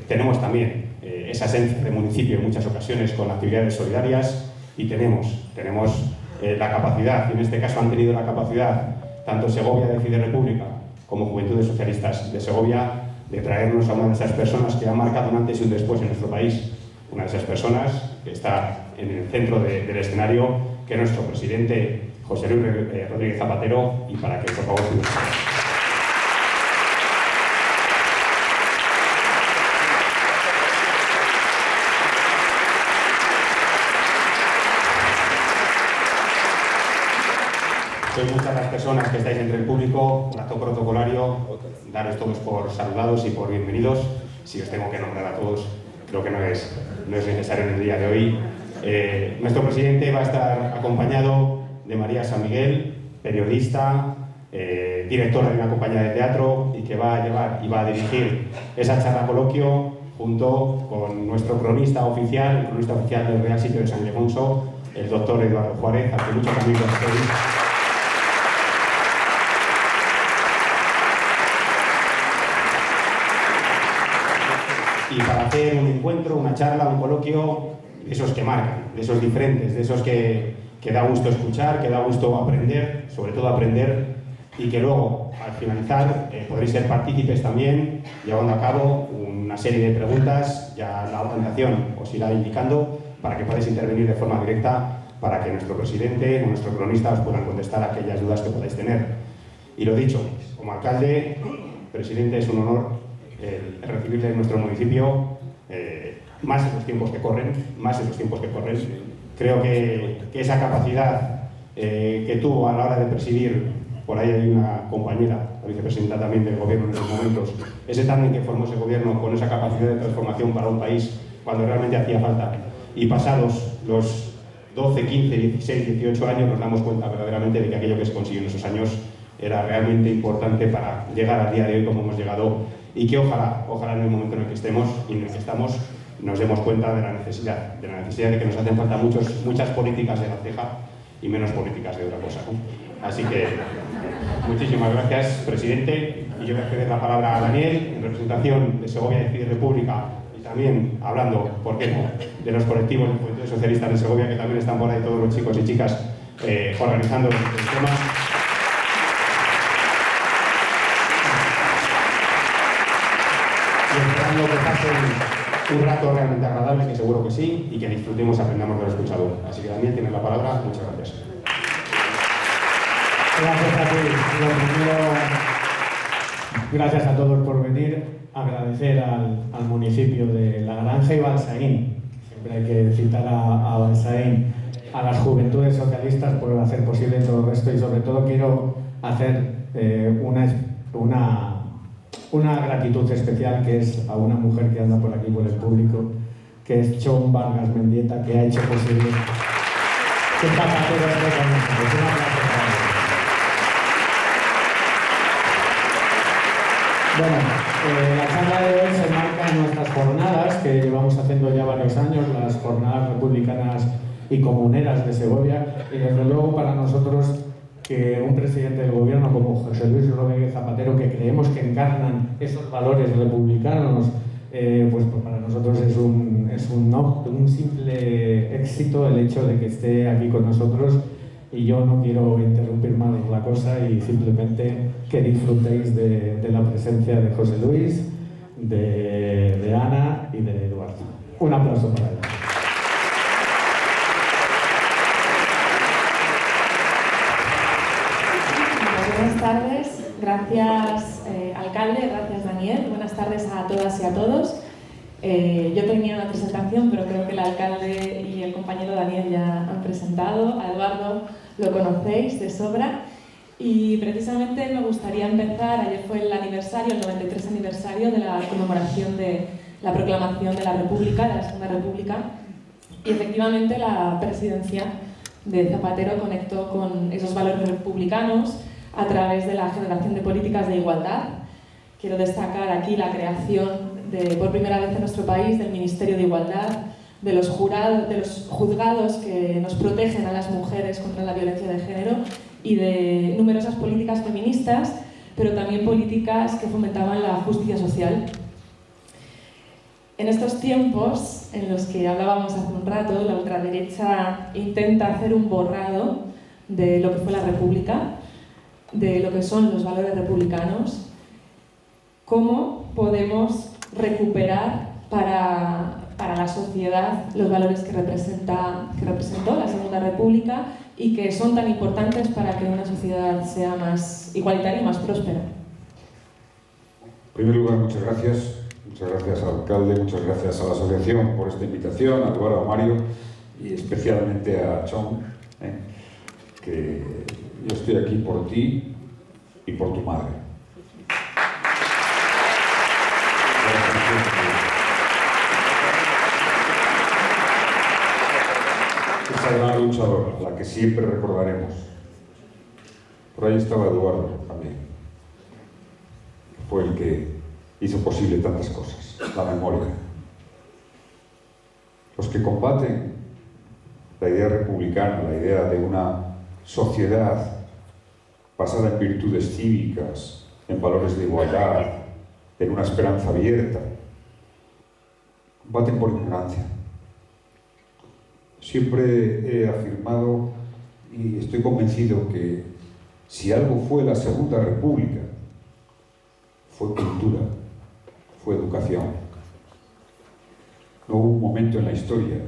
Tenemos también esa esencia de municipio en muchas ocasiones con actividades solidarias y tenemos la capacidad, y en este caso han tenido la capacidad tanto Segovia de Decide República como Juventudes Socialistas de Segovia de traernos a una de esas personas que ha marcado un antes y un después en nuestro país, una de esas personas que está en el centro del escenario, que es nuestro presidente José Luis Rodríguez Zapatero, y para que por favor se Sois muchas las personas que estáis entre el público, un acto protocolario, daros todos por saludados y por bienvenidos. Si os tengo que nombrar a todos, creo que no es necesario en el día de hoy. Nuestro presidente va a estar acompañado de María San Miguel, periodista, directora de una compañía de teatro y que va a llevar y va a dirigir esa charla coloquio junto con nuestro cronista oficial, el cronista oficial del Real Sitio de San Ildefonso, el doctor Eduardo Juárez, al que muchos amigos conocéis. Y para hacer un encuentro, una charla, un coloquio, de esos que marcan, de esos diferentes, de esos que da gusto escuchar, que da gusto aprender, sobre todo aprender, y que luego, al finalizar, podréis ser partícipes también, llevando a cabo una serie de preguntas, ya la organización os irá indicando, para que podáis intervenir de forma directa, para que nuestro presidente o nuestro cronista os puedan contestar aquellas dudas que podáis tener. Y lo dicho, como alcalde, presidente, es un honor el recibirle en nuestro municipio, más en los tiempos que corren, Creo que esa capacidad que tuvo a la hora de presidir, por ahí hay una compañera, la vicepresidenta también del gobierno en esos momentos, ese tándem que formó ese gobierno con esa capacidad de transformación para un país cuando realmente hacía falta. Y pasados los 12, 15, 16, 18 años nos damos cuenta verdaderamente de que aquello que se consiguió en esos años era realmente importante para llegar al día de hoy como hemos llegado, y que ojalá en el momento en el que estemos y en el que estamos nos demos cuenta de la necesidad de que nos hacen falta muchas políticas de la ceja y menos políticas de otra cosa, ¿no? Así que muchísimas gracias, presidente, y yo voy a ceder la palabra a Daniel en representación de Segovia Decide República y también hablando, ¿por qué no?, de los colectivos de Juventudes Socialistas de Segovia, que también están por ahí todos los chicos y chicas organizando los temas. Y esperando que pasen un rato realmente agradable, que seguro que sí, y que disfrutemos y aprendamos de lo escuchado. Así que Daniel, tienes la palabra. Muchas gracias. Gracias a ti. Lo primero, gracias a todos por venir. Agradecer al municipio de La Granja y Balsaín. Siempre hay que citar a Balsaín, a las Juventudes Socialistas por hacer posible todo esto, y sobre todo quiero hacer una gratitud especial, que es a una mujer que anda por aquí por el público, que es Chon Vargas Mendieta, que ha hecho posible que Zapatero esté con nosotros. Un aplauso para ella. Bueno, la charla de hoy se marca en nuestras jornadas, que llevamos haciendo ya varios años, las jornadas republicanas y comuneras de Segovia, y desde luego para nosotros, que un presidente del gobierno como José Luis Rodríguez Zapatero, que creemos que encarnan esos valores republicanos, pues para nosotros es un simple éxito el hecho de que esté aquí con nosotros, y yo no quiero interrumpir más la cosa y simplemente que disfrutéis de la presencia de José Luis, de Ana y de Eduardo. Un aplauso para ellos. Buenas tardes, gracias alcalde, gracias Daniel, buenas tardes a todas y a todos. Yo tenía una presentación, pero creo que el alcalde y el compañero Daniel ya han presentado. A Eduardo lo conocéis de sobra, y precisamente me gustaría empezar. Ayer fue el aniversario, el 93 aniversario de la conmemoración de la proclamación de la República, de la Segunda República, y efectivamente la presidencia de Zapatero conectó con esos valores republicanos a través de la generación de políticas de igualdad. Quiero destacar aquí la creación por primera vez en nuestro país del Ministerio de Igualdad, de los juzgados que nos protegen a las mujeres contra la violencia de género, y de numerosas políticas feministas, pero también políticas que fomentaban la justicia social. En estos tiempos en los que hablábamos hace un rato, la ultraderecha intenta hacer un borrado de lo que fue la República, de lo que son los valores republicanos. ¿Cómo podemos recuperar para la sociedad los valores que representó la Segunda República y que son tan importantes para que una sociedad sea más igualitaria y más próspera? En primer lugar, muchas gracias. Muchas gracias al alcalde, muchas gracias a la asociación por esta invitación, a Eduardo, a Mario y especialmente a Chon, que yo estoy aquí por ti y por tu madre. Esa gran luchadora, a la que siempre recordaremos. Por ahí estaba Eduardo también. Fue el que hizo posible tantas cosas, la memoria. Los que combaten la idea republicana, la idea de una sociedad basada en virtudes cívicas, en valores de igualdad, en una esperanza abierta, combaten por ignorancia. Siempre he afirmado y estoy convencido que si algo fue la Segunda República, fue cultura, fue educación. No hubo un momento en la historia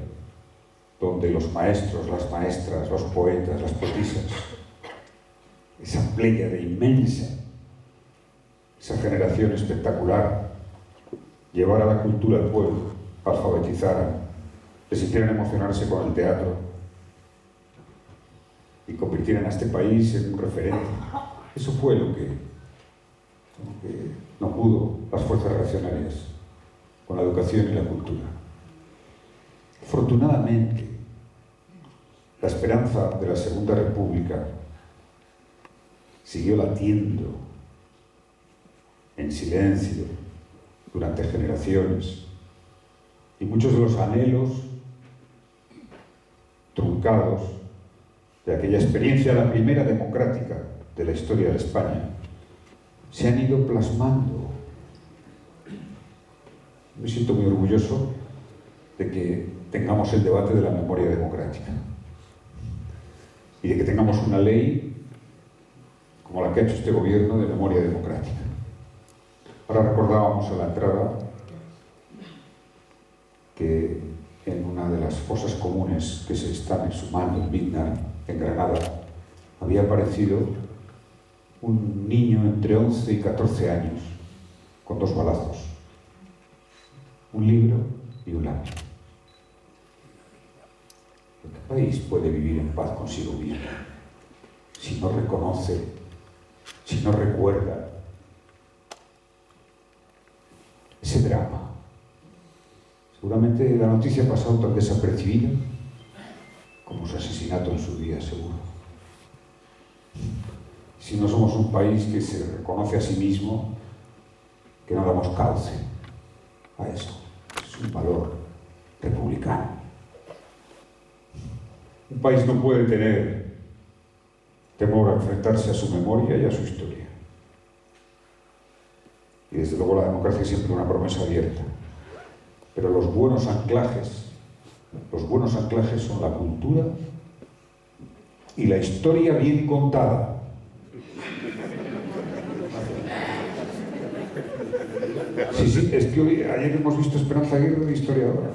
donde los maestros, las maestras, los poetas, las poetisas, esa pléyade inmensa, esa generación espectacular, llevara la cultura al pueblo, alfabetizaran, les hicieran emocionarse con el teatro y convirtieran a este país en un referente. Eso fue lo que no pudo las fuerzas reaccionarias con la educación y la cultura. Afortunadamente, la esperanza de la Segunda República siguió latiendo en silencio durante generaciones y muchos de los anhelos truncados de aquella experiencia, la primera democrática de la historia de España, se han ido plasmando. Me siento muy orgulloso de que tengamos el debate de la memoria democrática y de que tengamos una ley como la que ha hecho este gobierno de memoria democrática. Ahora recordábamos a la entrada que en una de las fosas comunes que se están exhumando en Vignar, en Granada, había aparecido un niño entre 11 y 14 años, con 2 balazos, un libro y un lápiz. ¿Qué país puede vivir en paz consigo mismo si no reconoce, si no recuerda ese drama? Seguramente la noticia ha pasado tan desapercibida como su asesinato en su día, seguro. Si no somos un país que se reconoce a sí mismo, que no damos cauce a eso. Es un valor republicano. Un país no puede tener temor a enfrentarse a su memoria y a su historia. Y desde luego la democracia es siempre una promesa abierta. Pero los buenos anclajes son la cultura y la historia bien contada. Sí, es que hoy, ayer hemos visto Esperanza Aguirre de historiadora.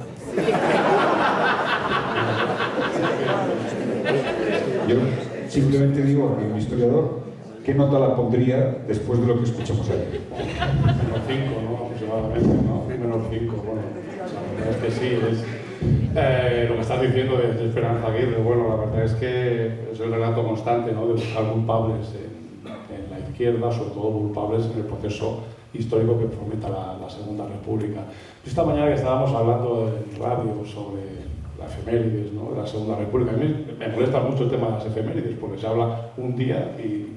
Yo simplemente digo que un historiador, ¿qué nota la pondría después de lo que escuchamos ayer? Menos 5, ¿no? Aproximadamente, ¿no? Menos 5, bueno. La verdad es que sí, es lo que estás diciendo de Esperanza Aguirre. Bueno, la verdad es que es el relato constante, ¿no? De buscar culpables en la izquierda, sobre todo culpables en el proceso histórico que fomenta la Segunda República. Esta mañana que estábamos hablando en radio sobre las efemérides, ¿no? De la Segunda República, a mí me molesta mucho el tema de las efemérides porque se habla un día y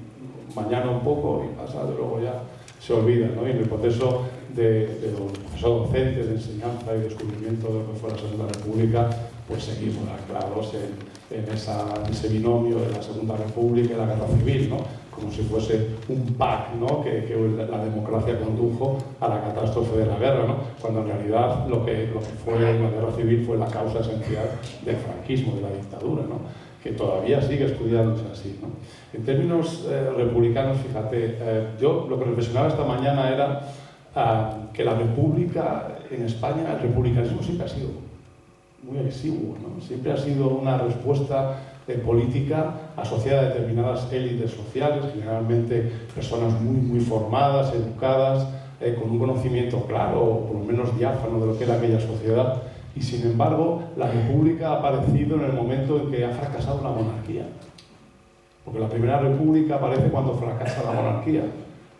mañana un poco y pasado y luego ya se olvida, ¿no? Y en el proceso de los profesores docentes de enseñanza y descubrimiento de lo que fue la Segunda República, pues seguimos anclados en ese binomio de la Segunda República y la Guerra Civil, ¿no? como si fuese un pack, ¿no? que la democracia condujo a la catástrofe de la guerra, ¿no? Cuando en realidad lo que fue la guerra civil fue la causa esencial del franquismo, de la dictadura, ¿no? Que todavía sigue estudiándose así, ¿no? En términos republicanos, fíjate, yo lo que reflexionaba esta mañana era que la república en España, el republicanismo siempre ha sido muy exiguo, ¿no? Siempre ha sido una respuesta política asociada a determinadas élites sociales, generalmente personas muy formadas, educadas, con un conocimiento claro, o por lo menos diáfano de lo que era aquella sociedad. Y sin embargo, la república ha aparecido en el momento en que ha fracasado la monarquía. Porque la primera república aparece cuando fracasa la monarquía,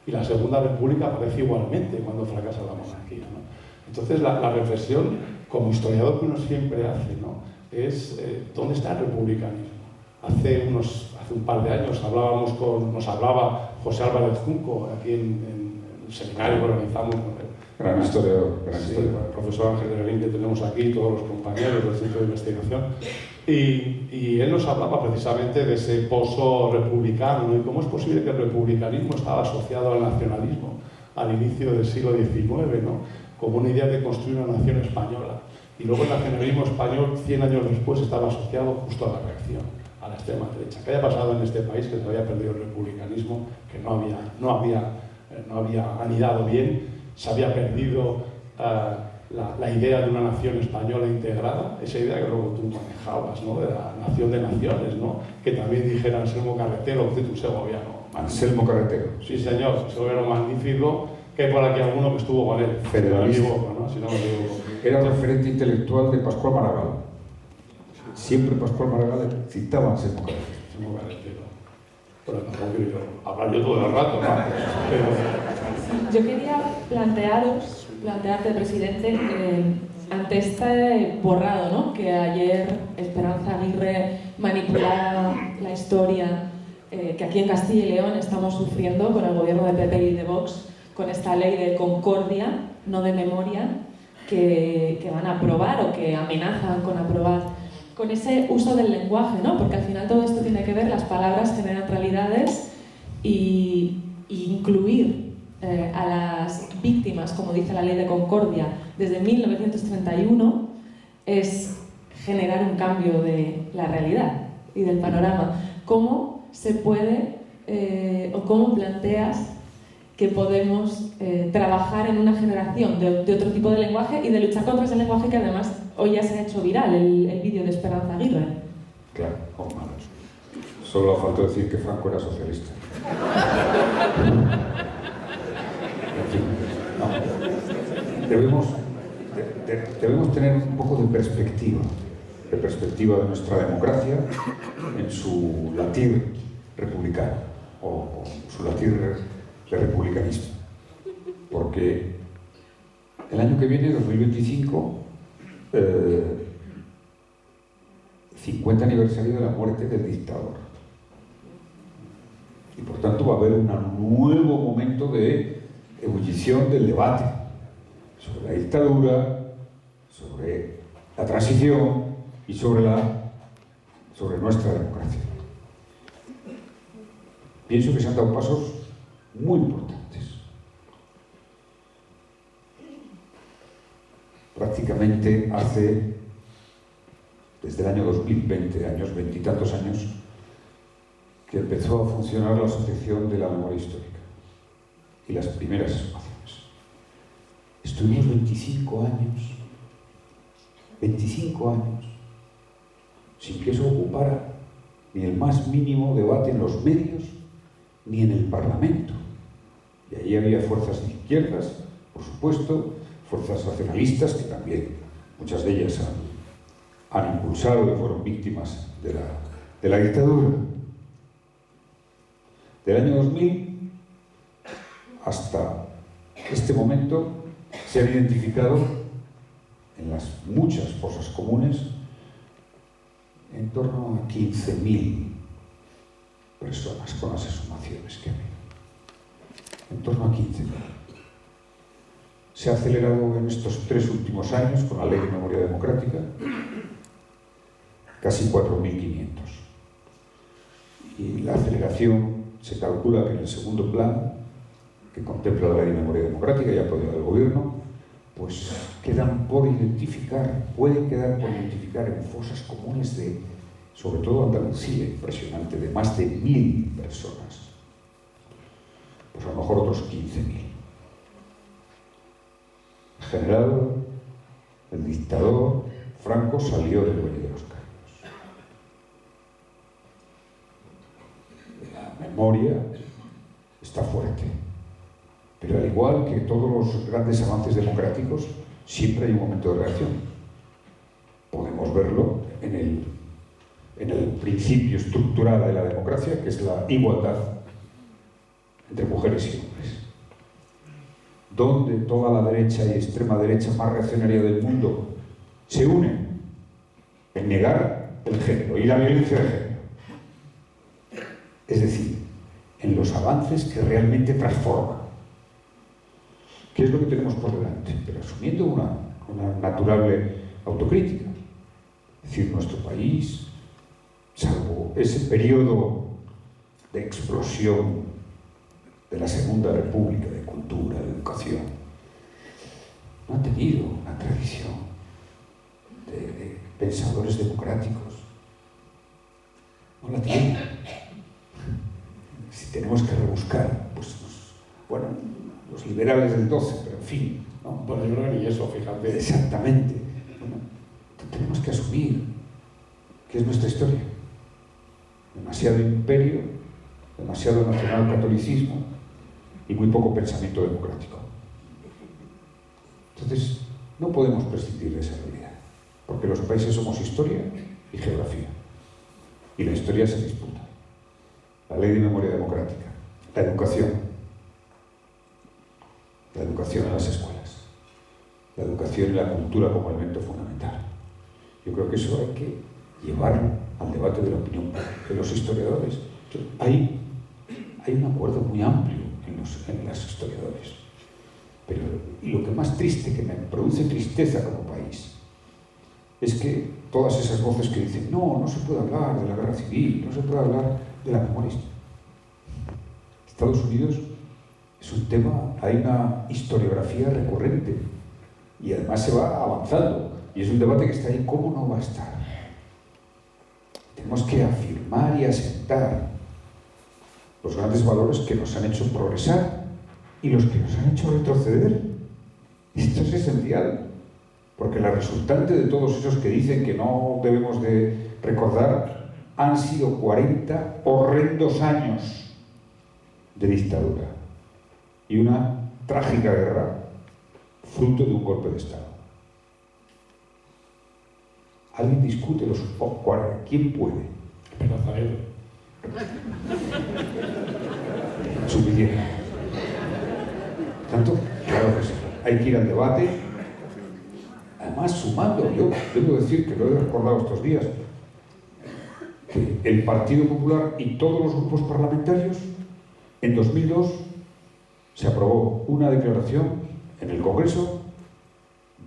y la segunda república aparece igualmente cuando fracasa la monarquía, ¿no? Entonces la reflexión, como historiador que uno siempre hace, ¿no? Es ¿dónde está el republicanismo? Hace un par de años nos hablaba José Álvarez Junco aquí en el seminario que organizamos con él. Gran historiador, gran Sí, historiador. el profesor Ángel de Belín, que tenemos aquí, todos los compañeros del centro de investigación, y él nos hablaba precisamente de ese pozo republicano, ¿no? Y cómo es posible que el republicanismo estaba asociado al nacionalismo al inicio del siglo XIX, ¿no? Como una idea de construir una nación española. Y luego el nacionalismo español, 100 años después, estaba asociado justo a la reacción, a la extrema derecha. ¿Qué había pasado en este país? Que se había perdido el republicanismo, que no había anidado bien, se había perdido la idea de una nación española integrada, esa idea que luego tú manejabas, ¿no? De la nación de naciones, ¿no? Que también dijera Anselmo Carretero, de tu gobierno. Anselmo Carretero. Sí, señor, ese gobierno magnífico, que hay por aquí alguno que estuvo con él. Federalista. Si no me equivoco, ¿no? Si no me equivoco. Era referente intelectual de Pascual Maragall. Siempre Pascual Maragall citaba a Anselmo Carretero. Anselmo Carretero. Pero tampoco quiero hablar yo todo el rato, ¿no? Pero Yo quería plantearte, presidente, ante este borrado, ¿no? Que ayer Esperanza Aguirre manipulaba la historia, que aquí en Castilla y León estamos sufriendo con el gobierno de PP y de Vox, con esta ley de concordia, no de memoria, que van a aprobar o que amenazan con aprobar, con ese uso del lenguaje, ¿no? Porque al final todo esto tiene que ver, las palabras generan realidades, y incluir a las víctimas, como dice la ley de concordia, desde 1931, es generar un cambio de la realidad y del panorama. ¿Cómo se puede, o cómo planteas que podemos trabajar en una generación de otro tipo de lenguaje y de luchar contra ese lenguaje que además hoy ya se ha hecho viral, el vídeo de Esperanza Aguirre? Claro, solo faltó decir que Franco era socialista. En fin, no. Debemos tener un poco de perspectiva de nuestra democracia en su latir republicano o su latir de republicanismo. Porque el año que viene, 2025, 50 aniversario de la muerte del dictador. Y por tanto va a haber un nuevo momento de ebullición del debate sobre la dictadura, sobre la transición y sobre nuestra democracia. Pienso que se han dado pasos muy importantes. Prácticamente desde el año 2020, veintitantos años, que empezó a funcionar la Asociación de la Memoria Histórica y las primeras exhumaciones. Estuvimos 25 años, sin que eso ocupara ni el más mínimo debate en los medios ni en el Parlamento. Y allí había fuerzas de izquierdas, por supuesto, fuerzas nacionalistas, que también muchas de ellas han impulsado y fueron víctimas de la dictadura. Del año 2000 hasta este momento se han identificado en las muchas fosas comunes en torno a 15.000 personas con las exhumaciones que ha habido. En torno a 15.000. Se ha acelerado en estos 3 últimos años con la Ley de Memoria Democrática casi 4.500. Y la aceleración se calcula que en el segundo plan, que contempla la Ley de Memoria Democrática y aprobada del Gobierno, pues quedan por identificar, pueden quedar por identificar en fosas comunes de, sobre todo Andalucía, impresionante, de más de 1.000 personas. Pues a lo mejor otros 15.000. En general, el dictador Franco salió del Valle de los Caídos. La memoria está fuerte, pero al igual que todos los grandes avances democráticos, siempre hay un momento de reacción. Podemos verlo en el principio estructural de la democracia, que es la igualdad entre mujeres y hombres, donde toda la derecha y extrema derecha más reaccionaria del mundo se unen en negar el género y la violencia de género. Es decir, en los avances que realmente transforman. ¿Qué es lo que tenemos por delante? Pero asumiendo una natural autocrítica. Es decir, nuestro país, salvo ese periodo de explosión de la Segunda República, de cultura, de educación, no ha tenido una tradición de pensadores democráticos. No la tiene. Si tenemos que rebuscar, pues, bueno, los liberales del 12, pero en fin, ¿no? Bueno, yo creo que ni eso, fíjate. Exactamente. Bueno, tenemos que asumir que es nuestra historia. Demasiado imperio, demasiado nacionalcatolicismo y muy poco pensamiento democrático. Entonces, no podemos prescindir de esa realidad, porque los países somos historia y geografía, y la historia se disputa. La Ley de Memoria Democrática, la educación en las escuelas, la educación y la cultura como elemento fundamental. Yo creo que eso hay que llevarlo al debate de la opinión de los historiadores. Hay un acuerdo muy amplio en los historiadores. Pero lo que más triste, que me produce tristeza como país, es que todas esas voces que dicen no se puede hablar de la guerra civil, no se puede hablar de la memoria. Estados Unidos es un tema, hay una historiografía recurrente y además se va avanzando y es un debate que está ahí. ¿Cómo no va a estar? Tenemos que afirmar y asentar los grandes valores que nos han hecho progresar y los que nos han hecho retroceder. Esto es esencial, porque la resultante de todos esos que dicen que no debemos de recordar han sido 40 horrendos años de dictadura y una trágica guerra fruto de un golpe de Estado. ¿Alguien discute los 40? ¿Quién puede? Esperanza Aguirre. Suficiente. Tanto, claro que sí. Hay que ir al debate. Además, sumando, yo debo decir que lo he recordado estos días, que el Partido Popular y todos los grupos parlamentarios, en 2002, se aprobó una declaración en el Congreso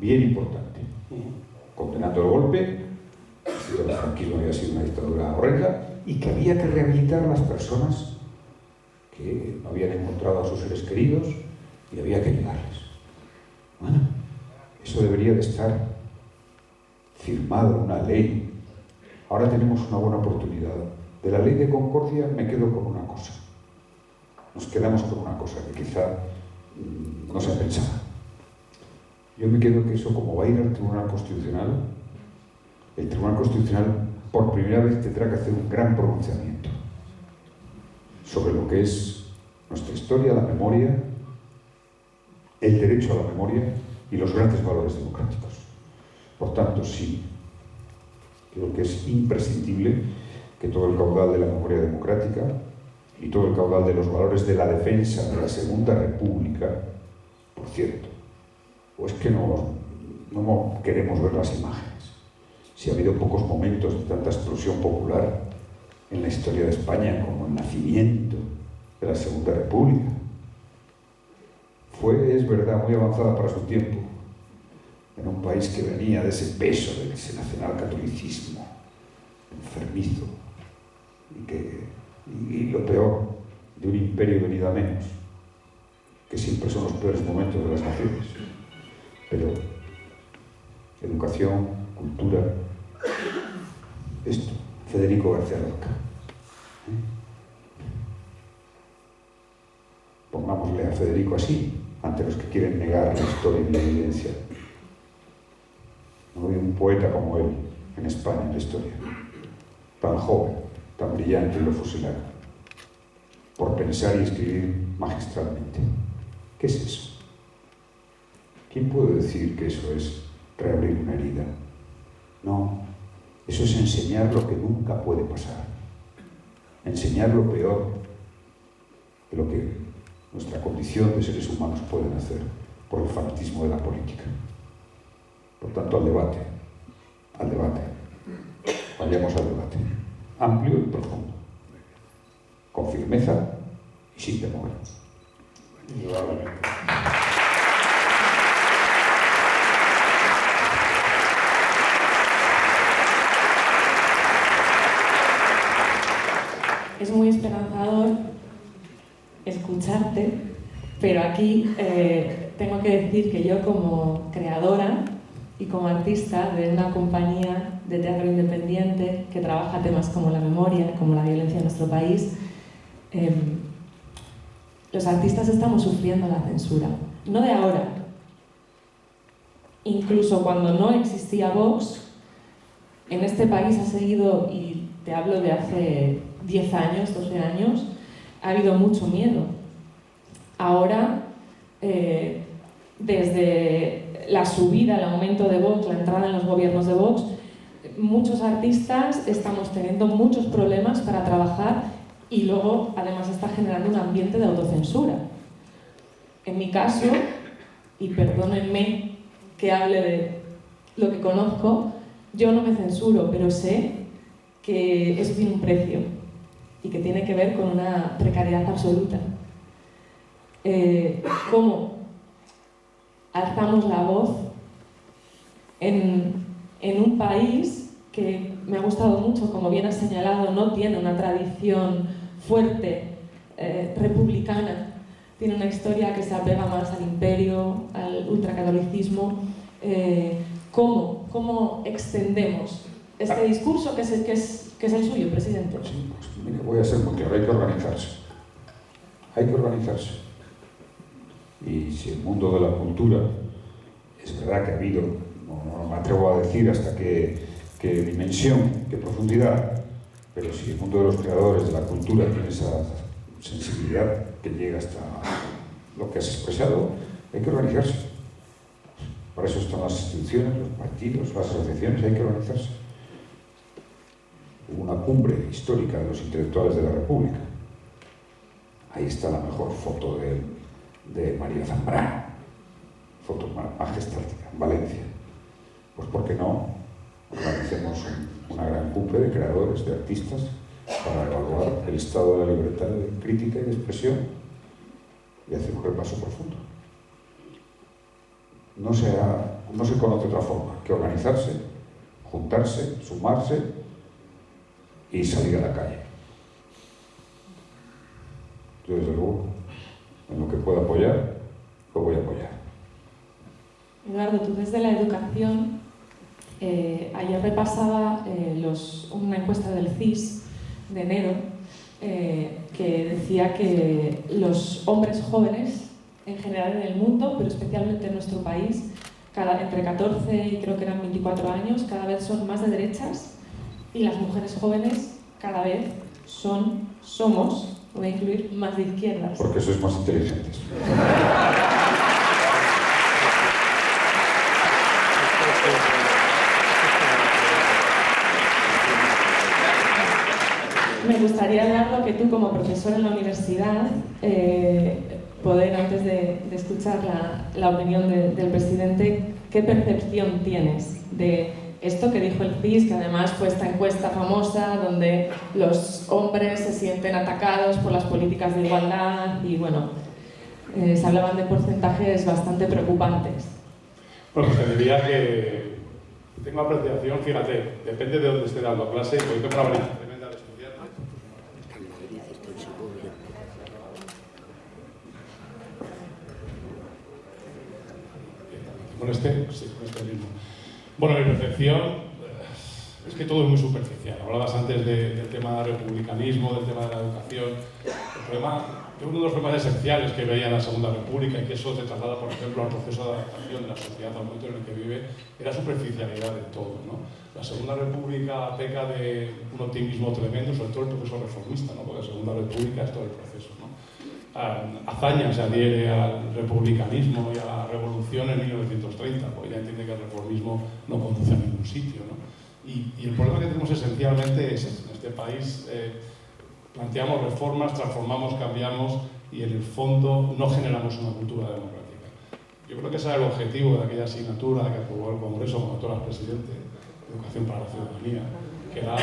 bien importante, condenando el golpe, diciendo que el franquismo había sido una dictadura horrenda y que había que rehabilitar a las personas que no habían encontrado a sus seres queridos y había que ayudarles. Bueno, eso debería de estar firmado en una ley. Ahora tenemos una buena oportunidad. De la ley de concordia me quedo con una cosa. Nos quedamos con una cosa que quizá no se pensaba. Yo me quedo que eso, como va a ir al Tribunal Constitucional, el Tribunal Constitucional por primera vez tendrá que hacer un gran pronunciamiento sobre lo que es nuestra historia, la memoria, el derecho a la memoria y los grandes valores democráticos. Por tanto, sí, creo que es imprescindible que todo el caudal de la memoria democrática y todo el caudal de los valores de la defensa de la Segunda República, por cierto, o es que no queremos ver las imágenes. Si ha habido pocos momentos de tanta explosión popular en la historia de España como el nacimiento de la Segunda República. Fue, es verdad, muy avanzada para su tiempo, en un país que venía de ese peso, de ese nacionalcatolicismo enfermizo, y lo peor, de un imperio venido a menos, que siempre son los peores momentos de las naciones. Pero educación, cultura, esto, Federico García Lorca. Pongámosle a Federico así, ante los que quieren negar la historia y la evidencia. No hay un poeta como él en España, en la historia, tan joven, tan brillante y lo fusilaron, por pensar y escribir magistralmente. ¿Qué es eso? ¿Quién puede decir que eso es reabrir una herida? No, eso es enseñar lo que nunca puede pasar, enseñar lo peor de lo que nuestra condición de seres humanos pueden hacer por el fanatismo de la política. Por tanto, al debate, vayamos al debate, amplio y profundo, con firmeza y sin temor. Indudablemente. Es muy esperanzador escucharte, pero aquí tengo que decir que yo como creadora y como artista de una compañía de teatro independiente que trabaja temas como la memoria, como la violencia en nuestro país, los artistas estamos sufriendo la censura, no de ahora. Incluso cuando no existía Vox, en este país ha seguido, y te hablo de hace 10 años, 12 años, ha habido mucho miedo. Ahora, desde la subida, el aumento de Vox, la entrada en los gobiernos de Vox, muchos artistas estamos teniendo muchos problemas para trabajar y luego, además, está generando un ambiente de autocensura. En mi caso, y perdónenme que hable de lo que conozco, yo no me censuro, pero sé que eso tiene un precio y que tiene que ver con una precariedad absoluta. ¿Cómo alzamos la voz en un país que me ha gustado mucho, como bien has señalado, no tiene una tradición fuerte republicana, tiene una historia que se apega más al imperio, al ultracatolicismo? ¿Cómo extendemos este discurso que es el suyo, presidente? Sí, pues mire, voy a ser muy claro, hay que organizarse. Hay que organizarse. Y si el mundo de la cultura, es verdad que ha habido, no me atrevo a decir hasta qué dimensión, qué profundidad, pero si el mundo de los creadores de la cultura tiene esa sensibilidad que llega hasta lo que has expresado, hay que organizarse. Para eso están las instituciones, los partidos, las asociaciones, hay que organizarse. Hubo una cumbre histórica de los intelectuales de la República. Ahí está la mejor foto de María Zambrano, foto majestática, en Valencia. Pues ¿por qué no organicemos una gran cumbre de creadores, de artistas, para evaluar el estado de la libertad de crítica y de expresión y hacer un repaso profundo? No se conoce otra forma que organizarse, juntarse, sumarse y salir a la calle. Yo, desde luego, en lo que pueda apoyar, lo voy a apoyar. Eduardo, tú desde la educación, ayer repasaba una encuesta del CIS de enero que decía que los hombres jóvenes en general en el mundo, pero especialmente en nuestro país, entre 14 y creo que eran 24 años, cada vez son más de derechas, y las mujeres jóvenes cada vez somos, voy a incluir, más de izquierdas. Porque sois más inteligentes. Me gustaría, Eduardo, que tú como profesor en la universidad, poder, antes de escuchar la opinión del presidente, ¿qué percepción tienes de esto que dijo el CIS, que además fue esta encuesta famosa donde los hombres se sienten atacados por las políticas de igualdad y, bueno, se hablaban de porcentajes bastante preocupantes? Bueno, pues te diría que tengo apreciación, fíjate, depende de dónde esté dando clase, hoy tengo una tremenda de estudiantes. con este mismo. Bueno, mi percepción es que todo es muy superficial. Hablabas antes del tema del republicanismo, del tema de la educación. Uno de los problemas esenciales que veía en la Segunda República, y que eso se traslada, por ejemplo, al proceso de adaptación de la sociedad al momento en el que vive, era superficialidad de todo, ¿no? La Segunda República peca de un optimismo tremendo, sobre todo el proceso reformista, ¿no? Porque la Segunda República es todo el proceso, ¿no? Azaña se adhiere al republicanismo y a la revolución en 1930, porque ya entiende que el reformismo no conduce a ningún sitio, ¿no? Y el problema que tenemos esencialmente es en este país, planteamos reformas, transformamos, cambiamos y en el fondo no generamos una cultura democrática. Yo creo que ese era el objetivo de aquella asignatura que aprobó el Congreso cuando tú eras presidente, Educación para la Ciudadanía, que era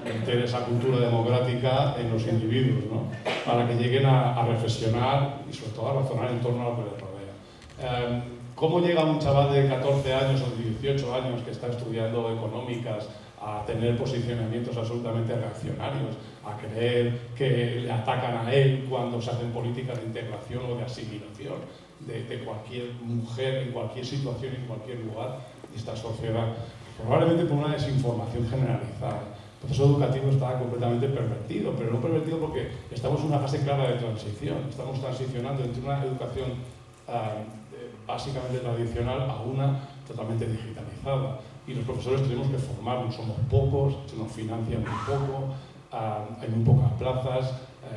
meter esa cultura democrática en los individuos, ¿no? Para que lleguen a reflexionar y sobre todo a razonar en torno a lo que les rodea. ¿Cómo llega un chaval de 14 años o de 18 años que está estudiando económicas a tener posicionamientos absolutamente reaccionarios, a creer que le atacan a él cuando se hacen políticas de integración o de asimilación de cualquier mujer en cualquier situación, en cualquier lugar de esta sociedad? Probablemente por una desinformación generalizada. El proceso educativo está completamente pervertido, pero no pervertido porque estamos en una fase clara de transición. Estamos transicionando entre una educación básicamente tradicional a una totalmente digitalizada. Y los profesores tenemos que formarnos, somos pocos, se nos financia muy poco, hay muy pocas plazas,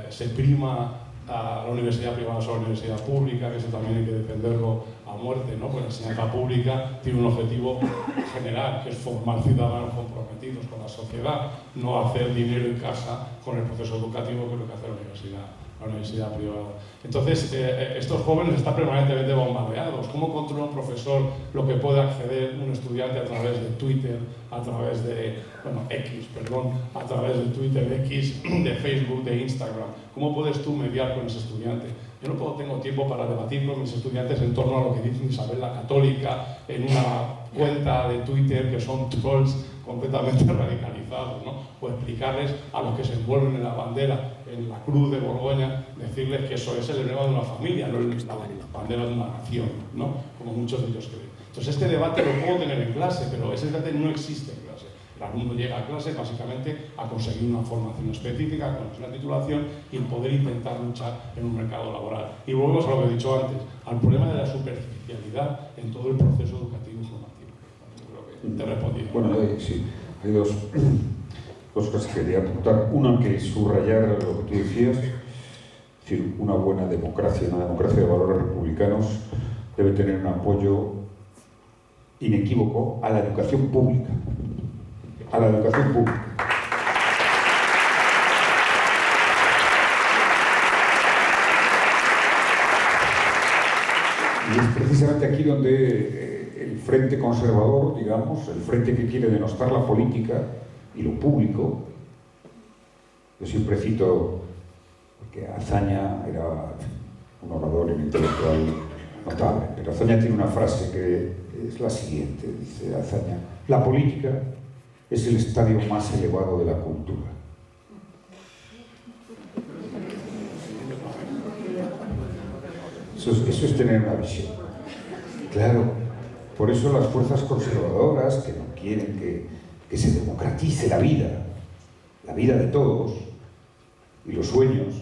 se prima a la universidad privada sobre la universidad pública, que eso también hay que defenderlo a muerte, ¿no? Pues la enseñanza pública tiene un objetivo general, que es formar ciudadanos comprometidos con la sociedad, no hacer dinero en casa con el proceso educativo, que es lo que hace la universidad privada. Entonces, estos jóvenes están permanentemente bombardeados. ¿Cómo controla un profesor lo que puede acceder un estudiante a través de Twitter, a través de, a través de Twitter, X, de Facebook, de Instagram? ¿Cómo puedes tú mediar con ese estudiante? Yo no tengo tiempo para debatir con mis estudiantes en torno a lo que dice Isabel la Católica en una cuenta de Twitter que son trolls completamente radicalizados, ¿no? O explicarles a los que se envuelven en la bandera, en la cruz de Borgoña, decirles que eso es el emblema de una familia, no la bandera de una nación, ¿no? Como muchos de ellos creen. Entonces este debate lo puedo tener en clase, pero ese debate no existe en clase. El alumno llega a clase básicamente a conseguir una formación específica, con una titulación y el poder intentar luchar en un mercado laboral. Y volvemos a lo que he dicho antes, al problema de la superficialidad en todo el proceso educativo formativo. Creo que te he respondido. Bueno, sí, hay dos cosas que quería apuntar. Una, que subrayar lo que tú decías, es decir, una buena democracia, una democracia de valores republicanos, debe tener un apoyo inequívoco a la educación pública. A la educación pública. Y es precisamente aquí donde el frente conservador, digamos, el frente que quiere denostar la política y lo público, yo siempre cito que Azaña era un orador intelectual notable, pero Azaña tiene una frase que es la siguiente, dice Azaña: la política es el estadio más elevado de la cultura. Eso es tener una visión. Claro, por eso las fuerzas conservadoras que no quieren que se democratice la vida de todos y los sueños,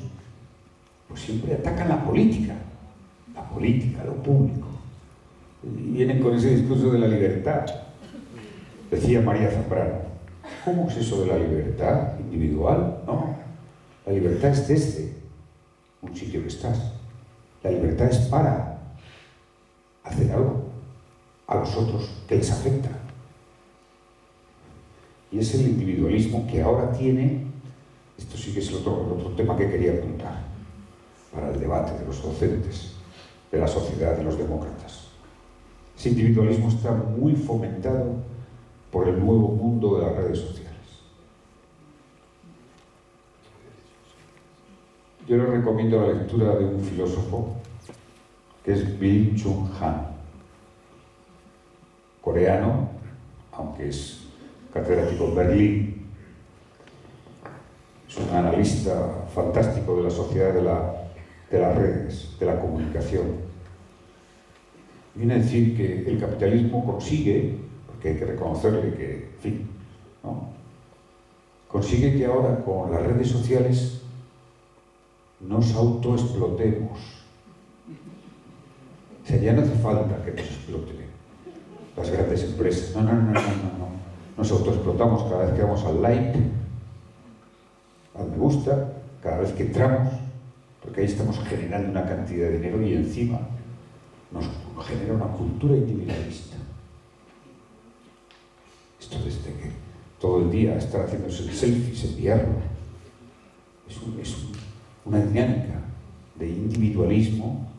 pues siempre atacan la política, lo público. Y vienen con ese discurso de la libertad. Decía María Zambrano: ¿cómo es eso de la libertad individual? No, la libertad es desde un sitio que estás. La libertad es para hacer algo a los otros que les afecta. Y es el individualismo que ahora tiene, esto sí que es el otro tema que quería apuntar para el debate de los docentes, de la sociedad, de los demócratas. Ese individualismo está muy fomentado por el nuevo mundo de las redes sociales. Yo les recomiendo la lectura de un filósofo que es Byung-Chul Han, coreano, aunque es catedrático en Berlín. Es un analista fantástico de la sociedad de las redes, de la comunicación. Viene a decir que el capitalismo consigue, porque hay que reconocerle que, en fin, ¿no? Consigue que ahora con las redes sociales nos autoexplotemos. O sea, ya no hace falta que nos exploten las grandes empresas. No. Nos autoexplotamos cada vez que vamos al like, al me gusta, cada vez que entramos, porque ahí estamos generando una cantidad de dinero y encima nos genera una cultura individualista. Esto desde que todo el día estar haciéndose selfies, enviarlo, es una dinámica de individualismo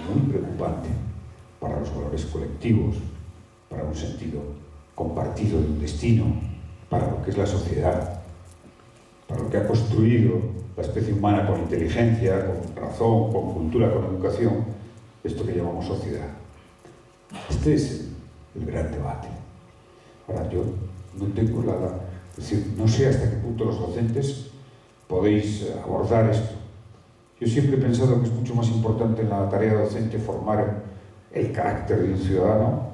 muy preocupante para los valores colectivos, para un sentido compartido de un destino, para lo que es la sociedad, para lo que ha construido la especie humana con inteligencia, con razón, con cultura, con educación, esto que llamamos sociedad. Este es el gran debate. Ahora, yo no tengo es decir, no sé hasta qué punto los docentes podéis abordar esto. Yo siempre he pensado que es mucho más importante en la tarea docente formar el carácter de un ciudadano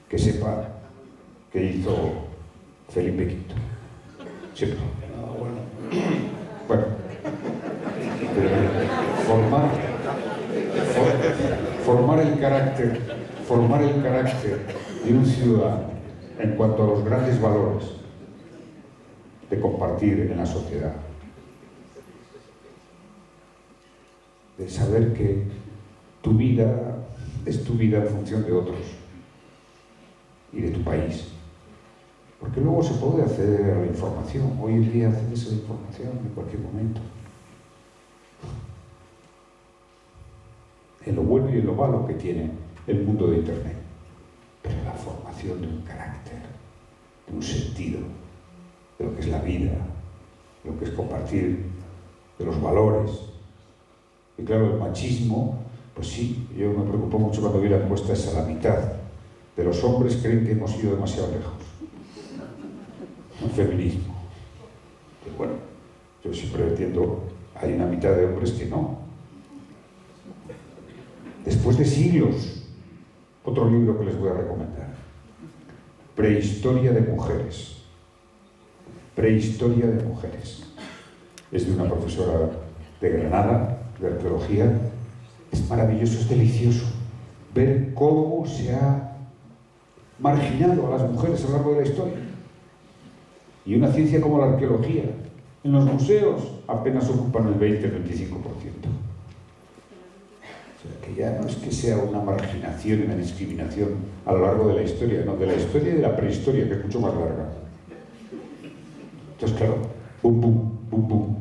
que sepa qué hizo Felipe V. Siempre. Bueno, formar el carácter de un ciudadano en cuanto a los grandes valores de compartir en la sociedad, de saber que tu vida es tu vida en función de otros y de tu país. Porque luego se puede acceder a la información. Hoy en día accedes a la información en cualquier momento. En lo bueno y en lo malo que tiene el mundo de Internet. Pero la formación de un carácter, de un sentido, de lo que es la vida, de lo que es compartir, de los valores. Y claro, el machismo, pues sí, yo me preocupó mucho cuando vi la encuesta esa, la mitad de los hombres creen que hemos ido demasiado lejos. Un feminismo. Pues bueno, yo siempre entiendo, hay una mitad de hombres que no. Después de siglos, otro libro que les voy a recomendar. Prehistoria de mujeres. Prehistoria de mujeres. Es de una profesora de Granada, de arqueología. Es maravilloso, es delicioso ver cómo se ha marginado a las mujeres a lo largo de la historia. Y una ciencia como la arqueología, en los museos apenas ocupan el 20-25%. O sea, que ya no es que sea una marginación y una discriminación a lo largo de la historia, no, de la historia y de la prehistoria, que es mucho más larga. Entonces, claro, bum, bum, bum, bum.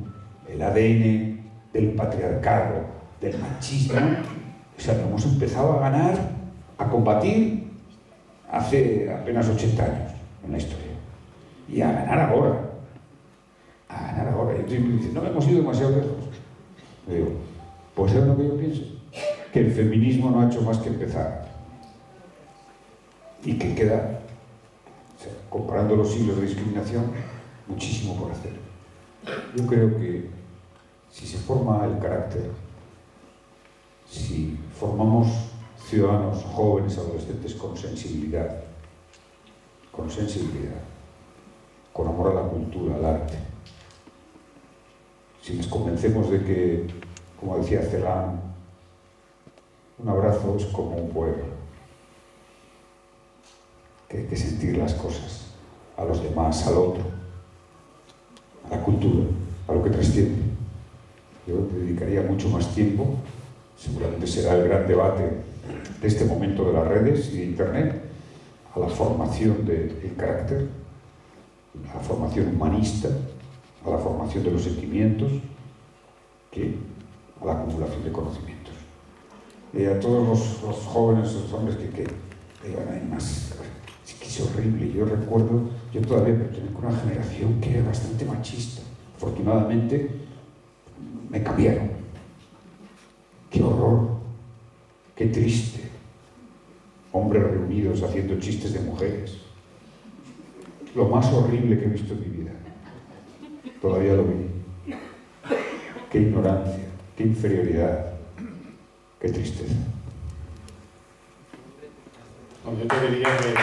El ADN del patriarcado, del machismo, o sea, lo hemos empezado a ganar, a combatir hace apenas 80 años en la historia. Y a ganar ahora. A ganar ahora. Y siempre dicen, no hemos ido demasiado lejos. Le digo, pues es lo que yo pienso. Que el feminismo no ha hecho más que empezar. Y que queda, o sea, comparando los siglos de discriminación, muchísimo por hacer. Yo creo que si se forma el carácter, si formamos ciudadanos jóvenes, adolescentes con sensibilidad, con amor a la cultura, al arte, si les convencemos de que, como decía Celan, un abrazo es como un poema, que hay que sentir las cosas, a los demás, al otro, a la cultura, a lo que trasciende. Yo dedicaría mucho más tiempo, seguramente será el gran debate de este momento de las redes y de Internet, a la formación del carácter, a la formación humanista, a la formación de los sentimientos, que a la acumulación de conocimientos. Y a todos los jóvenes, los hombres que digan, hay más, es que es horrible. Yo recuerdo, yo todavía pertenezco a una generación que era bastante machista. Afortunadamente, me cambiaron. ¡Qué horror! ¡Qué triste! Hombres reunidos haciendo chistes de mujeres. Lo más horrible que he visto en mi vida. Todavía lo vi. ¡Qué ignorancia! ¡Qué inferioridad! Qué tristeza. No, yo te diría que...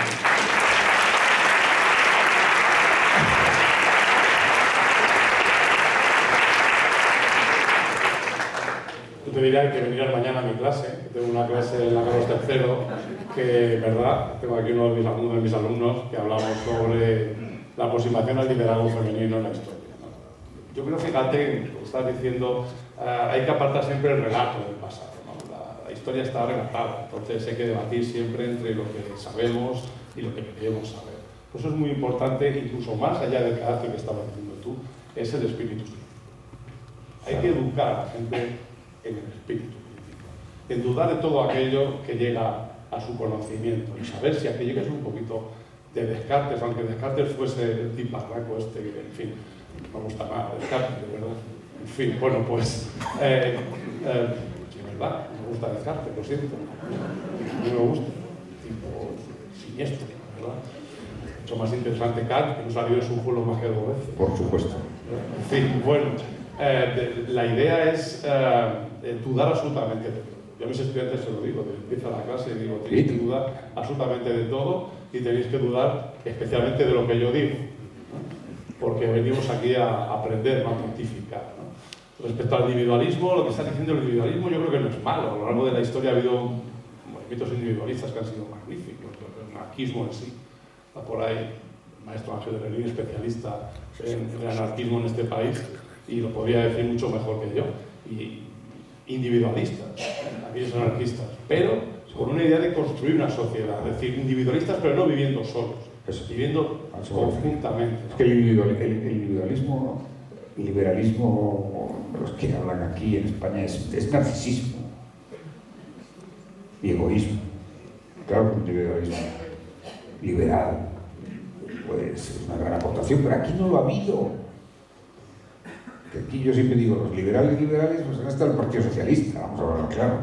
Yo te diría que vinieras mañana a mi clase. Tengo una clase en la Carlos III que, verdad, tengo aquí uno de mis alumnos que hablamos sobre la aproximación al liderazgo femenino en la historia, ¿no? Yo creo, fíjate, lo que estás diciendo, hay que apartar siempre el relato del pasado, ¿no? La historia está relatada, entonces hay que debatir siempre entre lo que sabemos y lo que queremos saber. Por eso es muy importante, incluso más allá del carácter que estabas diciendo tú, es el espíritu crítico. Hay que educar a la gente en el espíritu crítico, en dudar de todo aquello que llega a su conocimiento y saber si aquello que es un poquito de Descartes, aunque Descartes fuese el tiparraco este, en fin, no me gusta nada Descartes, de verdad. En fin, bueno, pues, de verdad, no me gusta Descartes, lo siento. No me gusta, tipo siniestro, ¿verdad? Mucho más interesante Kant, que no salió de su juego más que 2 veces. Por supuesto. En fin, bueno, la idea es dudar absolutamente de todo. Yo a mis estudiantes se lo digo, desde que empieza la clase, y digo, tenéis que dudar absolutamente de todo y tenéis que dudar especialmente de lo que yo digo, ¿no? Porque venimos aquí a aprender, no a pontificar, ¿no? Respecto al individualismo, lo que está diciendo el individualismo yo creo que no es malo. A lo largo de la historia ha habido movimientos individualistas que han sido magníficos, el anarquismo en sí. Está por ahí el maestro Ángel de Relín, especialista en el anarquismo en este país, y lo podría decir mucho mejor que yo. Y individualistas, aquellos anarquistas, pero con una idea de construir una sociedad, es decir, individualistas pero no viviendo solos, viviendo conjuntamente, ¿no? Es que el individualismo, el liberalismo, los que hablan aquí en España, es narcisismo y egoísmo. Claro que el individualismo liberal pues, es una gran aportación, pero aquí no lo ha habido. Que aquí yo siempre digo, los liberales, pues han estado el Partido Socialista, vamos a hablar claro.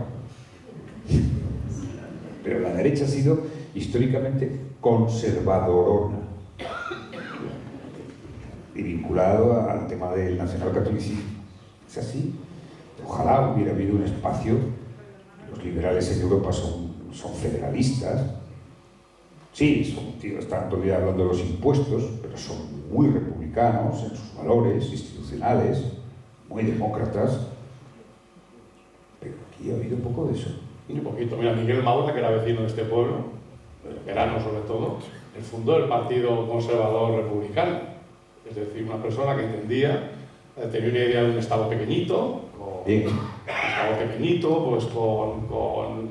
Pero la derecha ha sido históricamente conservadorona y vinculado al tema del nacionalcatolicismo. Es así. Ojalá hubiera habido un espacio. Los liberales en Europa son federalistas. Sí, están todavía hablando de los impuestos, pero son muy republicanos en sus valores institucionales, muy demócratas. Pero aquí ha habido un poco de eso. Un poquito. Mira, Miguel Maura, que era vecino de este pueblo, de verano sobre todo, él fundó el Partido Conservador Republicano. Es decir, una persona que entendía, tenía una idea de un Estado pequeñito, pues con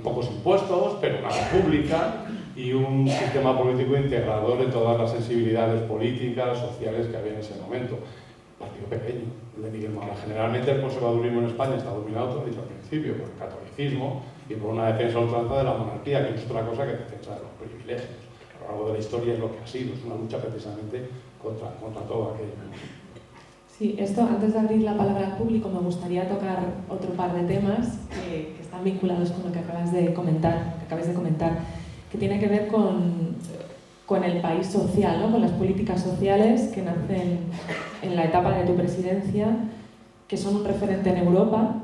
pocos impuestos, pero una república y un sistema político integrador de todas las sensibilidades políticas, sociales que había en ese momento. Partido pequeño, el de Miguel Maura. Generalmente el conservadurismo en España está dominado, te lo he dicho al principio, por el catolicismo y por una defensa ultranza de la monarquía, que no es otra cosa que defensa de los privilegios. A lo largo de la historia es lo que ha sido, es una lucha precisamente contra todo aquello. Sí, esto, antes de abrir la palabra al público, me gustaría tocar otro par de temas que están vinculados con lo que acabas de comentar, que tiene que ver con el país social, ¿no? Con las políticas sociales que nacen en la etapa de tu presidencia, que son un referente en Europa,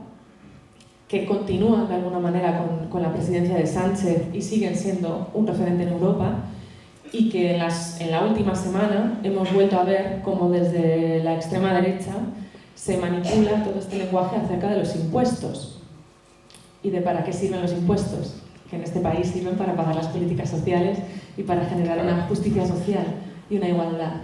que continúan de alguna manera con la presidencia de Sánchez y siguen siendo un referente en Europa, y que en la última semana hemos vuelto a ver cómo desde la extrema derecha se manipula todo este lenguaje acerca de los impuestos y de para qué sirven los impuestos, que en este país sirven para pagar las políticas sociales y para generar una justicia social y una igualdad.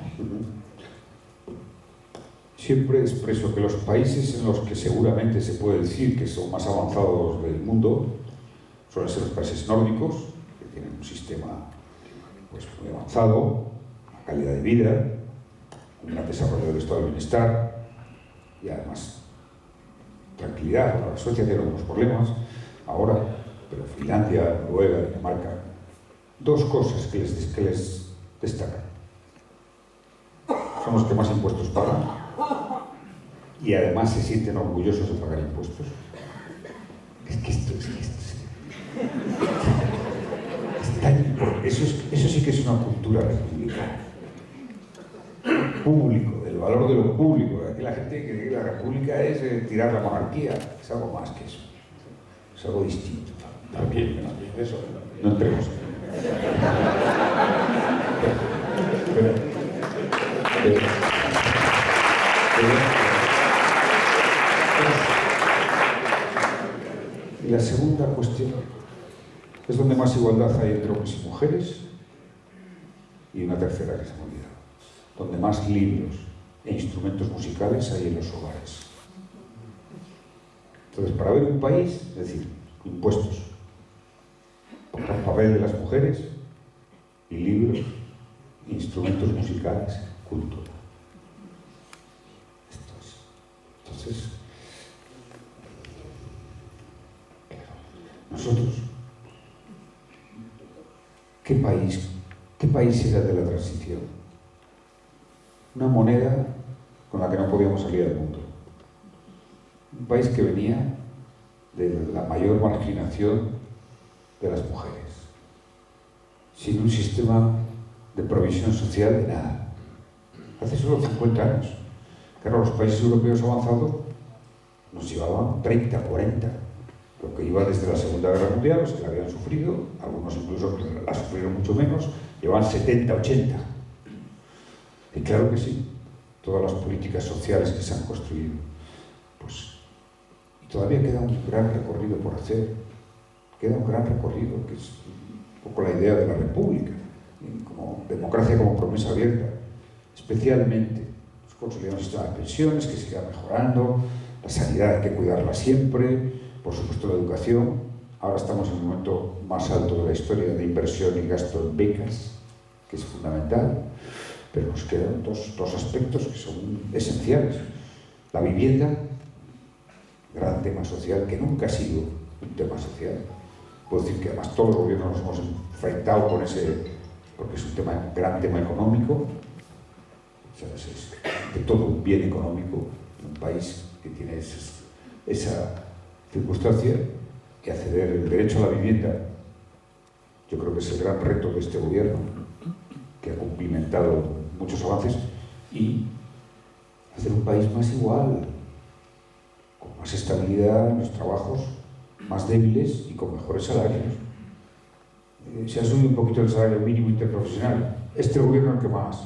Siempre expreso que los países en los que seguramente se puede decir que son más avanzados del mundo suelen ser los países nórdicos, que tienen un sistema pues, muy avanzado, una calidad de vida, un gran desarrollo del estado del bienestar y además tranquilidad. Ahora, Suecia tiene algunos problemas ahora, pero Finlandia, Noruega, Dinamarca, dos cosas que les destacan. Son los que más impuestos pagan y además se sienten orgullosos de pagar impuestos. Eso sí que es una cultura republicana. Público, del valor de lo público. Aquí la gente cree que la república es tirar la monarquía. Es algo más que eso. es algo distinto. También eso. No entremos. Y la segunda cuestión es donde más igualdad hay entre hombres y mujeres, y una tercera que se me ha olvidado, donde más libros e instrumentos musicales hay en los hogares. Entonces, para ver un país, es decir, impuestos, papel de las mujeres y libros, instrumentos musicales, cultura. Esto es. Entonces, nosotros, ¿qué país era de la transición? Una moneda con la que no podíamos salir al mundo. Un país que venía de la mayor marginación de las mujeres, sin un sistema de provisión social de nada. Hace solo 50 años. Claro, los países europeos avanzados nos llevaban 30, 40, lo que iba desde la Segunda Guerra Mundial, los que la habían sufrido, algunos incluso la sufrieron mucho menos, llevaban 70, 80. Y claro que sí, todas las políticas sociales que se han construido, pues todavía queda un gran recorrido por hacer, queda un gran recorrido, que es un poco la idea de la República, como democracia como promesa abierta, especialmente consolidar un sistema de pensiones que siga mejorando, la sanidad hay que cuidarla siempre, por supuesto la educación. Ahora estamos en el momento más alto de la historia de inversión y gasto en becas, que es fundamental, pero nos quedan dos aspectos que son esenciales. La vivienda, gran tema social, que nunca ha sido un tema social. Puedo decir que además todos los gobiernos nos hemos enfrentado con ese, porque es un gran tema económico. O sea, es de todo un bien económico en un país que tiene esa circunstancia, y acceder el derecho a la vivienda, yo creo que es el gran reto de este gobierno, que ha cumplimentado muchos avances, y hacer un país más igual, con más estabilidad en los trabajos, más débiles y con mejores salarios. Se ha subido un poquito el salario mínimo interprofesional. Este gobierno es el que más.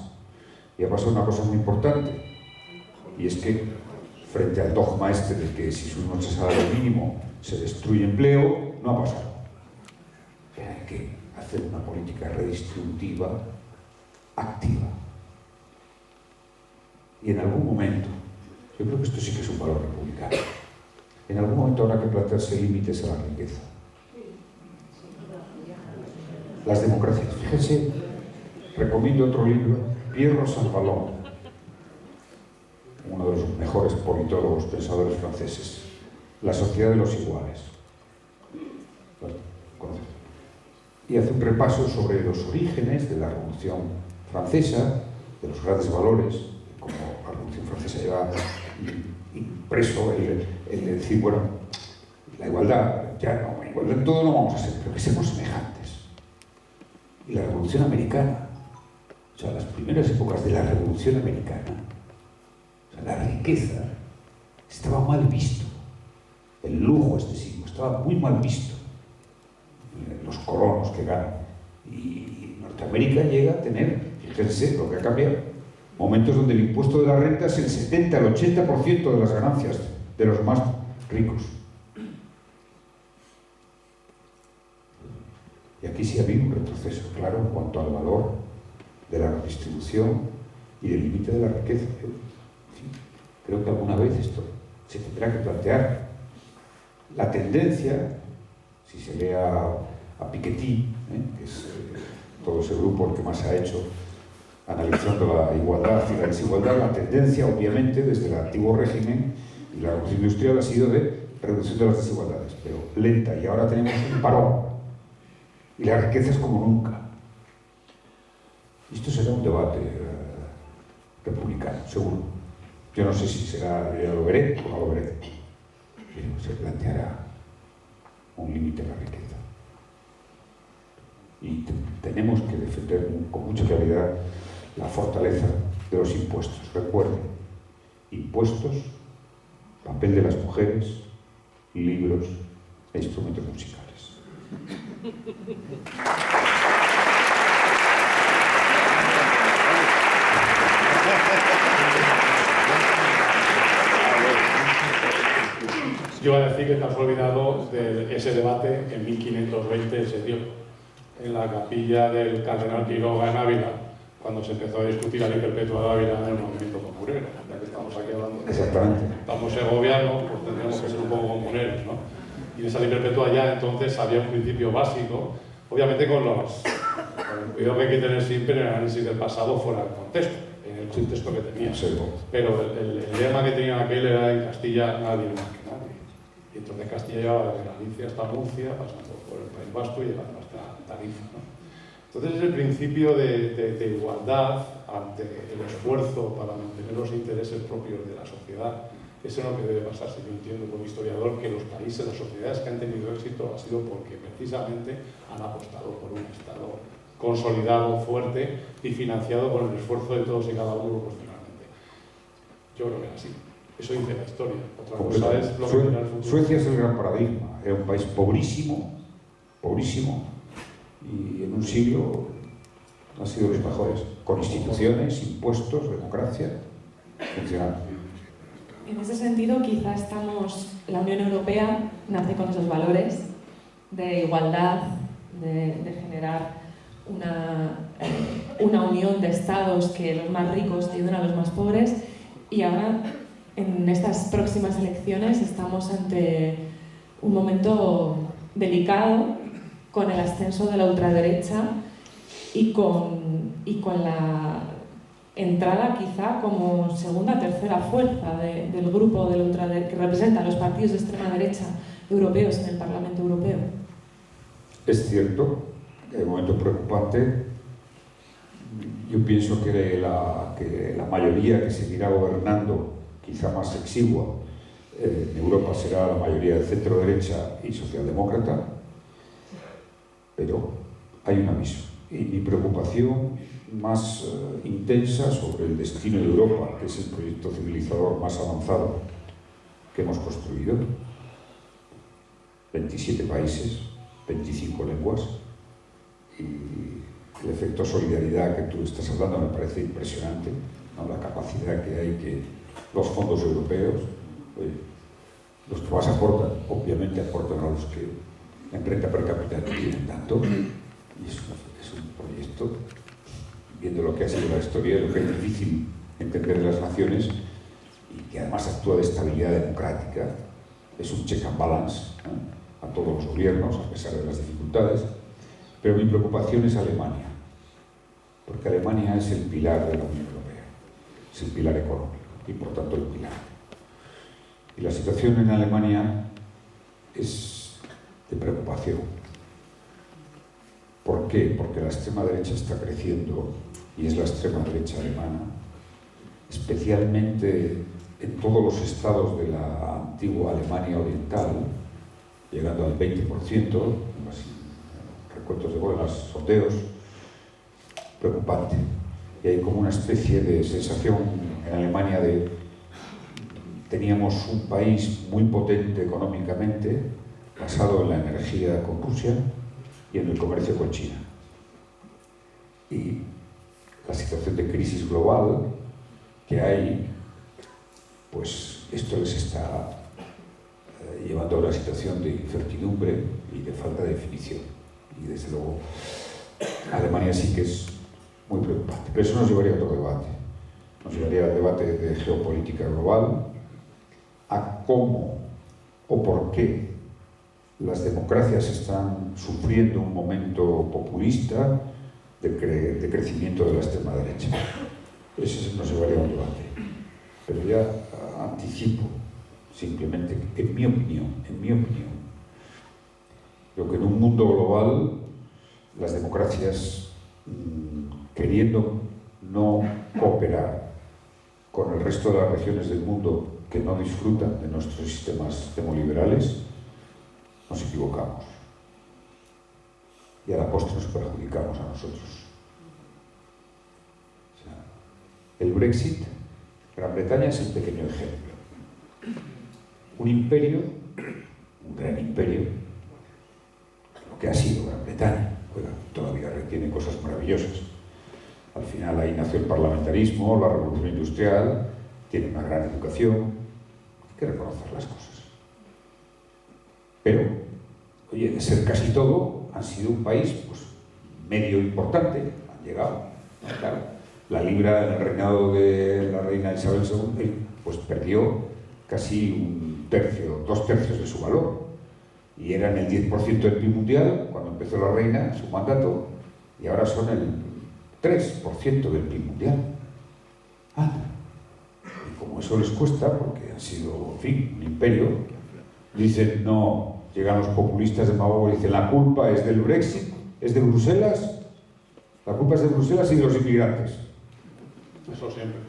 Y ha pasado una cosa muy importante, y es que frente al dogma este de que si subimos el salario mínimo se destruye empleo, no ha pasado. Pero hay que hacer una política redistributiva activa. Y en algún momento, yo creo que esto sí que es un valor republicano, en algún momento habrá que plantearse límites a la riqueza. Las democracias. Fíjense, recomiendo otro libro, Pierre Rosanvallon, uno de los mejores politólogos, pensadores franceses, La sociedad de los iguales. Y hace un repaso sobre los orígenes de la Revolución Francesa, de los grandes valores, como la Revolución Francesa lleva impreso el decir, bueno, la igualdad, ya no, la igualdad en todo no vamos a ser, pero que seamos semejantes. Y la Revolución Americana, o sea, las primeras épocas de la Revolución Americana, o sea, la riqueza estaba mal visto, el lujo excesivo estaba muy mal visto, los colonos que ganan, y Norteamérica llega a tener, fíjense lo que ha cambiado, momentos donde el impuesto de la renta es el 70, el 80% de las ganancias de los más ricos. Y aquí sí ha habido un retroceso, claro, en cuanto al valor de la redistribución y del límite de la riqueza. En fin, creo que alguna vez esto se tendrá que plantear. La tendencia, si se lee a Piketty, que es todo ese grupo el que más ha hecho analizando la igualdad y la desigualdad, la tendencia, obviamente, desde el antiguo régimen y la revolución industrial ha sido de reducción de las desigualdades, pero lenta, y ahora tenemos un parón, y la riqueza es como nunca. Esto será un debate republicano, seguro. Yo no sé si será, ya lo veré o no lo veré, pero se planteará un límite a la riqueza. Y tenemos que defender con mucha claridad la fortaleza de los impuestos. Recuerden, impuestos, papel de las mujeres, libros, e instrumentos musicales. Yo iba a decir que te has olvidado de ese debate que en 1520 se dio en la capilla del cardenal Quiroga en Ávila, cuando se empezó a discutir la ley perpetua de Ávila en el movimiento comunero, ya que estamos aquí hablando. Exactamente. Estamos segovianos, pues tendríamos que ser un poco comuneros, ¿no? Y en esa ley perpetua ya entonces había un principio básico, obviamente con el cuidado que hay que tener siempre en el análisis del pasado fuera del contexto, en el contexto que tenía. Pero el lema que tenía aquel era en Castilla nadie más que nadie. Y entonces Castilla llevaba desde Galicia hasta Murcia, pasando por el País Vasco y llegando hasta Tarifa, ¿no? Entonces es el principio de igualdad ante el esfuerzo para mantener los intereses propios de la sociedad. Eso es lo que debe pasarse. Yo entiendo como historiador que los países, las sociedades que han tenido éxito ha sido porque precisamente han apostado por un Estado consolidado, fuerte y financiado con el esfuerzo de todos y cada uno proporcionalmente. Yo creo que es así. Eso dice la historia. Otra cosa es lo que dirá el futuro. Suecia es el gran paradigma. Era un país pobrísimo, pobrísimo, y en un siglo ha sido de los mejores, con instituciones, impuestos, democracia, funcionando. En ese sentido, quizá la Unión Europea nace con esos valores de igualdad, de generar una unión de estados que los más ricos ayuden a los más pobres, y ahora en estas próximas elecciones estamos ante un momento delicado con el ascenso de la ultraderecha y con la entrada quizá como segunda, tercera fuerza del grupo de la ultraderecha que representa a los partidos de extrema derecha europeos en el Parlamento Europeo. Es cierto que hay un momento preocupante. Yo pienso que la mayoría que seguirá gobernando, quizá más exigua, en Europa será la mayoría de centro-derecha y socialdemócrata, pero hay un aviso. Y mi preocupación más intensa sobre el destino de Europa, que es el proyecto civilizador más avanzado que hemos construido, 27 países, 25 lenguas, y el efecto solidaridad que tú estás hablando me parece impresionante, ¿no? La capacidad que hay que los fondos europeos, los que más aportan, obviamente aportan a los que en renta per cápita no tienen tanto, y es un proyecto, viendo lo que ha sido la historia, lo que es difícil entender en las naciones, y que además actúa de estabilidad democrática, es un check and balance, ¿no?, a todos los gobiernos, a pesar de las dificultades. Pero mi preocupación es Alemania, porque Alemania es el pilar de la Unión Europea, es el pilar económico y por tanto el pilar. Y la situación en Alemania es de preocupación. ¿Por qué? Porque la extrema derecha está creciendo, y es la extrema derecha alemana, especialmente en todos los estados de la antigua Alemania Oriental, llegando al 20%, recuentos de bolas, sondeos, preocupante. Y hay como una especie de sensación en Alemania de teníamos un país muy potente económicamente, basado en la energía con Rusia y en el comercio con China. Y la situación de crisis global que hay, pues esto les está llevando a una situación de incertidumbre y de falta de definición. Y desde luego Alemania sí que es muy preocupante. Pero eso nos llevaría a otro debate. Nos llevaría al debate de geopolítica global, a cómo o por qué las democracias están sufriendo un momento populista de crecimiento de la extrema derecha. Eso nos llevaría a un debate. Pero ya anticipo, simplemente, en mi opinión, creo que en un mundo global las democracias, queriendo no cooperar con el resto de las regiones del mundo que no disfrutan de nuestros sistemas demoliberales, nos equivocamos. Y a la postre nos perjudicamos a nosotros. O sea, el Brexit, Gran Bretaña es el pequeño ejemplo. Un imperio, un gran imperio, lo que ha sido Gran Bretaña. Oiga, todavía tiene cosas maravillosas. Al final ahí nació el parlamentarismo, la revolución industrial, tiene una gran educación, hay que reconocer las cosas. Pero, oye, de ser casi todo, han sido un país pues, medio importante, han llegado, claro. La libra en el reinado de la reina Isabel II pues perdió casi un tercio, 2/3 de su valor. Y eran el 10% del PIB mundial cuando empezó la reina su mandato, y ahora son el 3% del PIB mundial. Y como eso les cuesta, porque han sido, en fin, un imperio, dicen, no, llegan los populistas de Mabó y dicen, la culpa es del Brexit, es de Bruselas, la culpa es de Bruselas y de los inmigrantes. Eso siempre.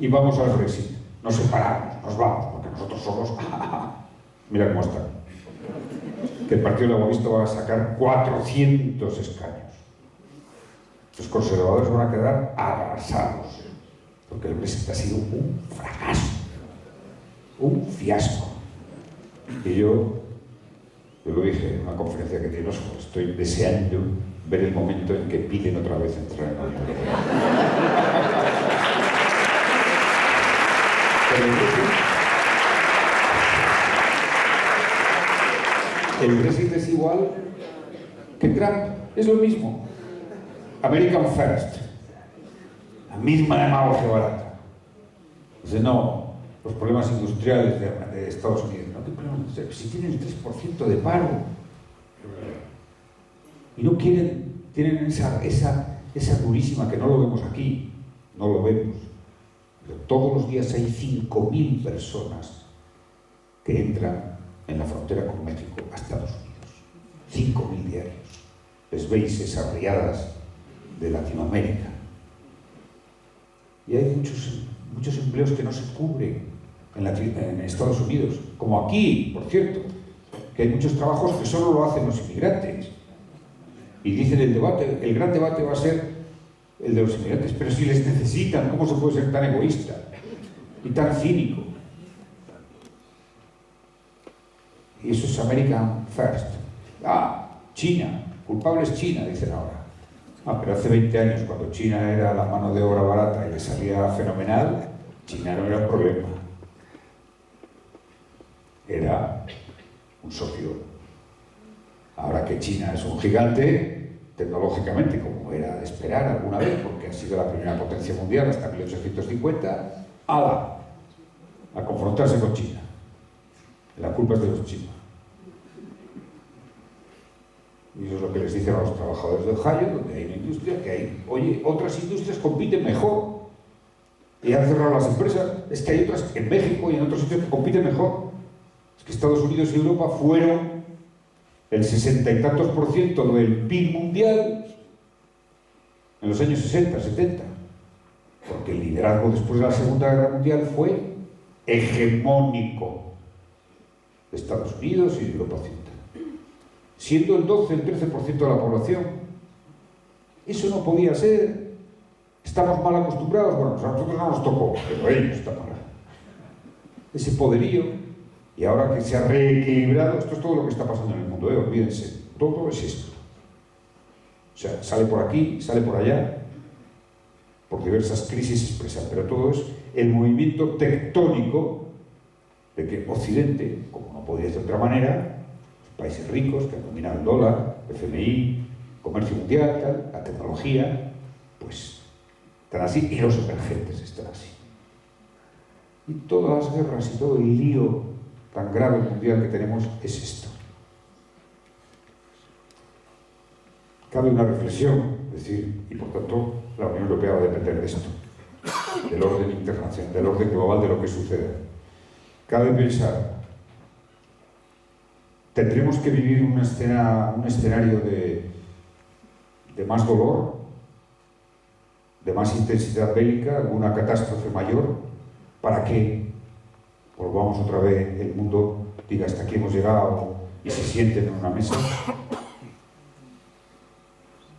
Y vamos al Brexit, nos separamos, nos vamos, porque nosotros somos... Mira cómo están. Que el Partido Laborista va a sacar 400 escaños. Los conservadores van a quedar arrasados, porque el Brexit ha sido un fracaso, un fiasco. Y yo lo dije en una conferencia que dimos, estoy deseando ver el momento en que piden otra vez entrar en la Unión Europea. Pero el Brexit es igual que Trump, es lo mismo. American First, la misma demagogia barata. Dice, no, los problemas industriales de Estados Unidos, no, ¿qué problemas? Si tienen el 3% de paro y no quieren, tienen esa durísima que no lo vemos aquí, no lo vemos, pero todos los días hay 5.000 personas que entran en la frontera con México a Estados Unidos, 5.000 diarios. Les veis esas riadas de Latinoamérica. Y hay muchos empleos que no se cubren en Estados Unidos, como aquí, por cierto, que hay muchos trabajos que solo lo hacen los inmigrantes. Y dicen el gran debate va a ser el de los inmigrantes, pero si les necesitan, ¿cómo se puede ser tan egoísta y tan cínico? Y eso es American First. China, culpable es China, dicen ahora. Pero hace 20 años, cuando China era la mano de obra barata y le salía fenomenal, China no era un problema. Era un socio. Ahora que China es un gigante, tecnológicamente, como era de esperar alguna vez, porque ha sido la primera potencia mundial hasta 1850, ¡hala! A confrontarse con China. La culpa es de los chinos. Y eso es lo que les dicen a los trabajadores de Ohio, donde hay una industria que hay, oye, otras industrias compiten mejor y han cerrado las empresas. Es que hay otras en México y en otros sitios que compiten mejor. Es que Estados Unidos y Europa fueron el 60 y tantos % del PIB mundial en los años 60, 70, porque el liderazgo después de la Segunda Guerra Mundial fue hegemónico de Estados Unidos y de Europa Occidental, siendo el 12, el 13% de la población. Eso no podía ser. Estamos mal acostumbrados. Bueno, a nosotros no nos tocó, pero ellos están mal. Ese poderío, y ahora que se ha reequilibrado, esto es todo lo que está pasando en el mundo, olvídense, todo es esto. O sea, sale por aquí, sale por allá, por diversas crisis expresas, pero todo es el movimiento tectónico de que Occidente, como no podía ser de otra manera, países ricos que han dominado el dólar, el FMI, comercio mundial, tal, la tecnología, pues están así, y los emergentes están así. Y todas las guerras y todo el lío tan grave mundial que tenemos es esto. Cabe una reflexión, es decir, y por tanto la Unión Europea va a depender de esto, del orden internacional, del orden global de lo que suceda. Cabe pensar, ¿tendremos que vivir un escenario de más dolor, de más intensidad bélica, alguna catástrofe mayor, para que volvamos otra vez, el mundo diga hasta aquí hemos llegado y se sienten en una mesa?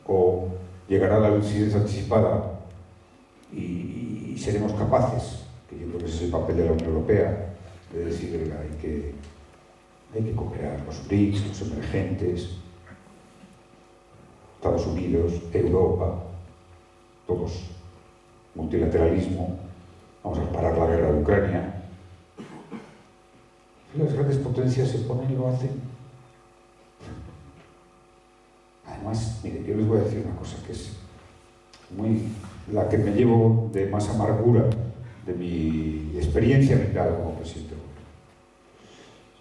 ¿O llegará la lucidez anticipada y seremos capaces, que yo creo que ese es el papel de la Unión Europea, de decir, hay que cooperar, los BRICS, los emergentes, Estados Unidos, Europa, todos, multilateralismo, vamos a parar la guerra de Ucrania. Las grandes potencias se ponen y lo hacen. Además, mire, yo les voy a decir una cosa que es la que me llevo de más amargura de mi experiencia vital como presidente.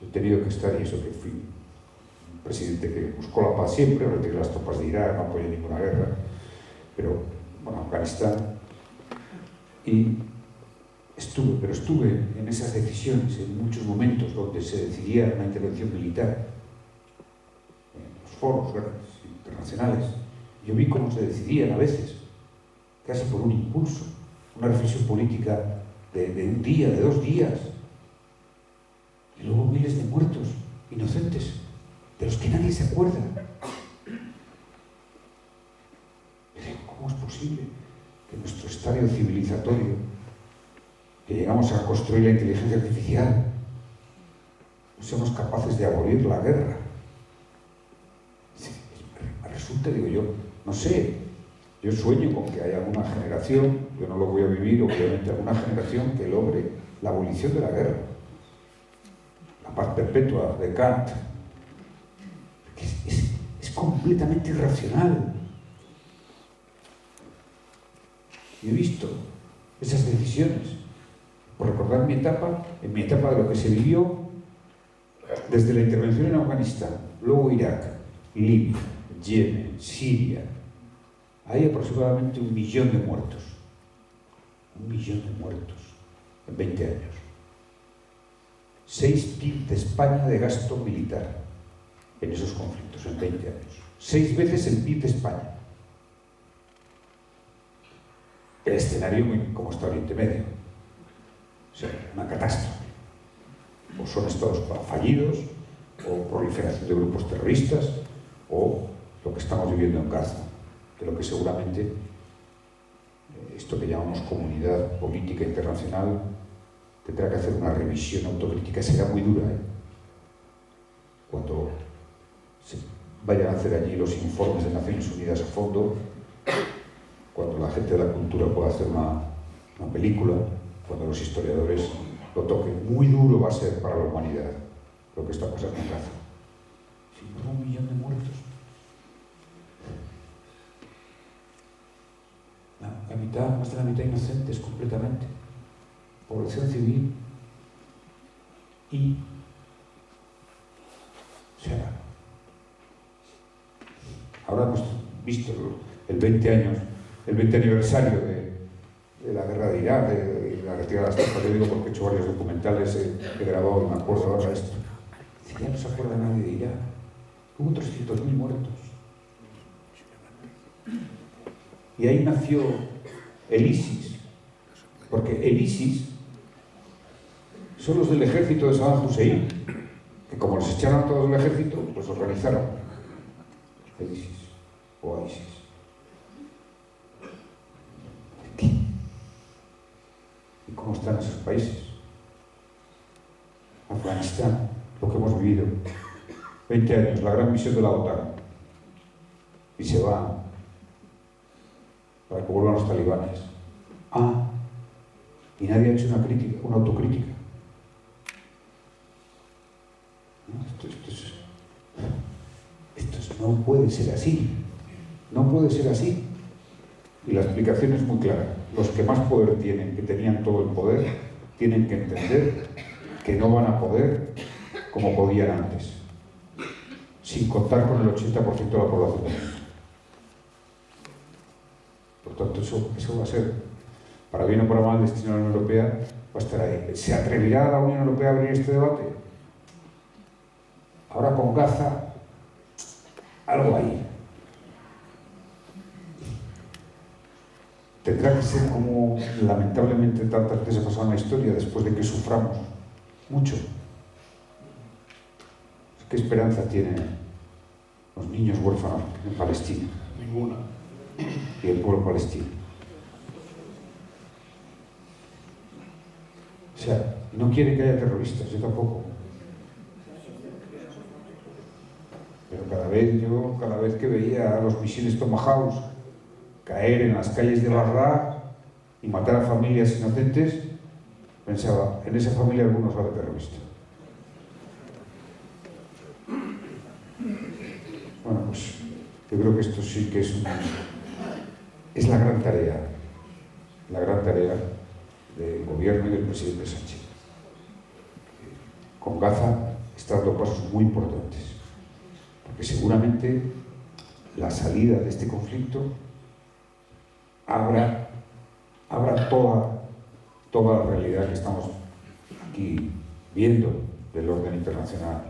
He tenido que estar, y eso que fui un presidente que buscó la paz siempre, retiré las tropas de Irak, no apoyé ninguna guerra, pero bueno, Afganistán, y estuve en esas decisiones, en muchos momentos donde se decidía una intervención militar, en los foros internacionales. Yo vi cómo se decidían a veces, casi por un impulso, una reflexión política de un día, de 2 días, y luego miles de muertos inocentes, de los que nadie se acuerda. Yo digo, ¿cómo es posible que nuestro estadio civilizatorio, que llegamos a construir la inteligencia artificial, no seamos capaces de abolir la guerra? Me resulta, digo yo, no sé, yo sueño con que haya alguna generación, yo no lo voy a vivir, obviamente, alguna generación que logre la abolición de la guerra, la paz perpetua de Kant. Es completamente irracional. Y he visto esas decisiones, por recordar en mi etapa de lo que se vivió desde la intervención en Afganistán, luego Irak, Libia, Yemen, Siria. Hay aproximadamente 1 millón de muertos. 1 millón de muertos en 20 años. 6 PIB de España de gasto militar en esos conflictos en 20 años. 6 veces el PIB de España. El escenario como está Oriente Medio. O sea, una catástrofe. O son estados fallidos, o proliferación de grupos terroristas, o lo que estamos viviendo en Gaza, de lo que seguramente esto que llamamos comunidad política internacional tendrá que hacer una revisión autocrítica. Será muy dura, cuando se vayan a hacer allí los informes de Naciones Unidas a fondo, cuando la gente de la cultura pueda hacer una película, cuando los historiadores lo toquen. Muy duro va a ser para la humanidad lo que está pasando en Gaza. Si no, 1 millón de muertos. La mitad, más de la mitad inocentes completamente. Población civil. Y, o sea, ahora hemos visto el 20 aniversario de la guerra de Irak, de la retirada de las tropas. Yo digo porque he hecho varios documentales, he grabado y me acuerdo ahora de esto. Ya no se acuerda nadie de Irak. Hubo 300.000 muertos. Y ahí nació el ISIS, porque el ISIS son los del ejército de Saddam Hussein, que como los echaron a todos del ejército, pues organizaron el ISIS o ISIS. ¿Y cómo están esos países? Afganistán, lo que hemos vivido, 20 años, la gran misión de la OTAN, y se va para que vuelvan los talibanes. Y nadie ha hecho una autocrítica. Esto no puede ser así. No puede ser así. Y la explicación es muy clara. Los que más poder tienen, que tenían todo el poder, tienen que entender que no van a poder como podían antes, sin contar con el 80% de la población. Por tanto, eso va a ser, para bien o para mal, el destino de la Unión Europea va a estar ahí. ¿Se atreverá la Unión Europea a abrir este debate? Ahora con Gaza, algo ahí. Tendrá que ser como, lamentablemente, tantas veces ha pasado en la historia, después de que suframos mucho. ¿Qué esperanza tienen los niños huérfanos en Palestina? Ninguna. Y el pueblo palestino. O sea, no quiere que haya terroristas, yo tampoco. Pero cada vez que veía a los misiles Tomahawk caer en las calles de Bagdad y matar a familias inocentes, pensaba, en esa familia algunos va a haber terrorista. Bueno, pues yo creo que esto sí que es la gran tarea del gobierno y del presidente Sánchez. Con Gaza está dando pasos muy importantes, porque seguramente la salida de este conflicto abra toda la realidad que estamos aquí viendo del orden internacional.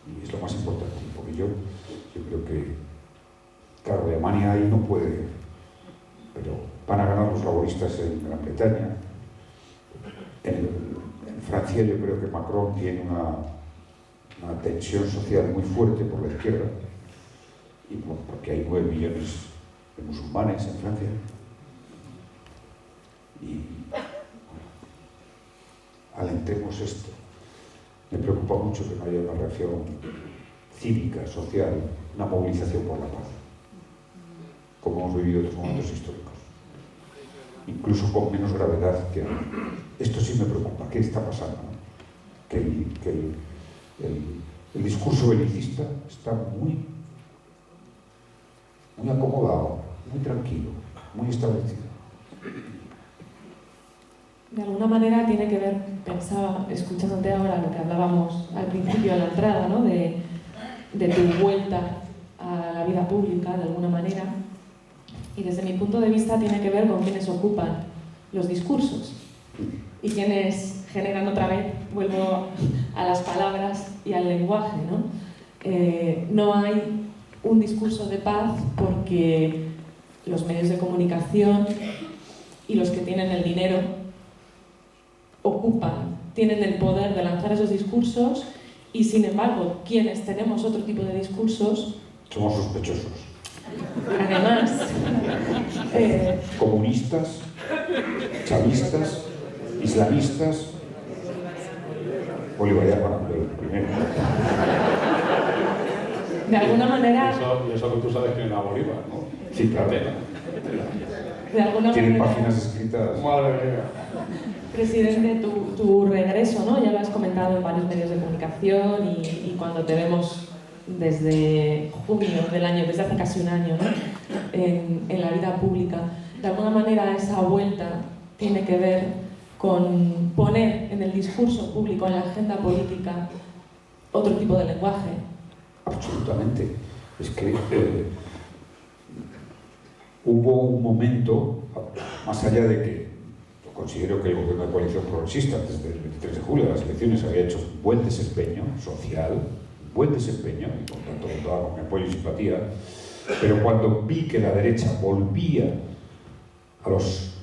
Y es lo más importante, porque yo creo que, claro, Alemania ahí no puede, pero van a ganar los laboristas en Gran Bretaña. En Francia yo creo que Macron tiene una tensión social muy fuerte por la izquierda, y porque hay 9 millones de musulmanes en Francia. Y bueno, alentemos esto. Me preocupa mucho que no haya una reacción cívica, social, una movilización por la paz, como hemos vivido otros momentos históricos, incluso con menos gravedad que ahora. Esto sí me preocupa. ¿Qué está pasando? Que el discurso belicista está muy acomodado, muy tranquilo, muy establecido. De alguna manera tiene que ver, pensaba, escuchándote ahora lo que hablábamos al principio en la entrada, ¿no? de tu vuelta a la vida pública, de alguna manera, y desde mi punto de vista tiene que ver con quienes ocupan los discursos y quienes generan otra vez, vuelvo a las palabras y al lenguaje, ¿no? No hay un discurso de paz porque los medios de comunicación y los que tienen el dinero tienen el poder de lanzar esos discursos, y sin embargo quienes tenemos otro tipo de discursos somos sospechosos. Además, comunistas, chavistas, islamistas, bolivarianos, primero. De alguna manera... Y eso que tú sabes que era Bolívar, ¿no? Sí, claro. De alguna Tienen manera, páginas escritas. Madre mía. Presidente, tu regreso, ¿no? Ya lo has comentado en varios medios de comunicación y cuando te vemos desde junio del año, desde hace casi un año, ¿no? en la vida pública. De alguna manera esa vuelta tiene que ver con poner en el discurso público, en la agenda política, otro tipo de lenguaje. Absolutamente. Es que hubo un momento, más allá de que yo considero que el gobierno de coalición progresista desde el 23 de julio de las elecciones había hecho un buen desempeño social, un buen desempeño, y por tanto contaba con mi apoyo y simpatía, pero cuando vi que la derecha volvía a los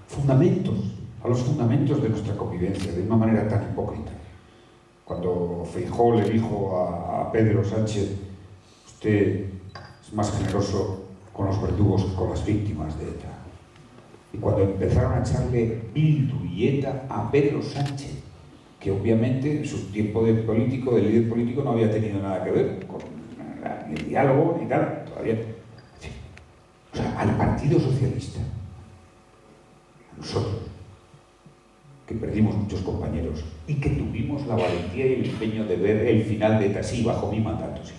fundamentos de nuestra convivencia de una manera tan hipócrita, cuando Feijóo le dijo a Pedro Sánchez, usted es más generoso con los verdugos que con las víctimas de ETA, y cuando empezaron a echarle Bildu y ETA a Pedro Sánchez, que obviamente en su tiempo de líder político, no había tenido nada que ver con ni el diálogo ni nada, todavía. O sea, al Partido Socialista, a nosotros, que perdimos muchos compañeros y que tuvimos la valentía y el empeño de ver el final de ETA, sí, bajo mi mandato, sí.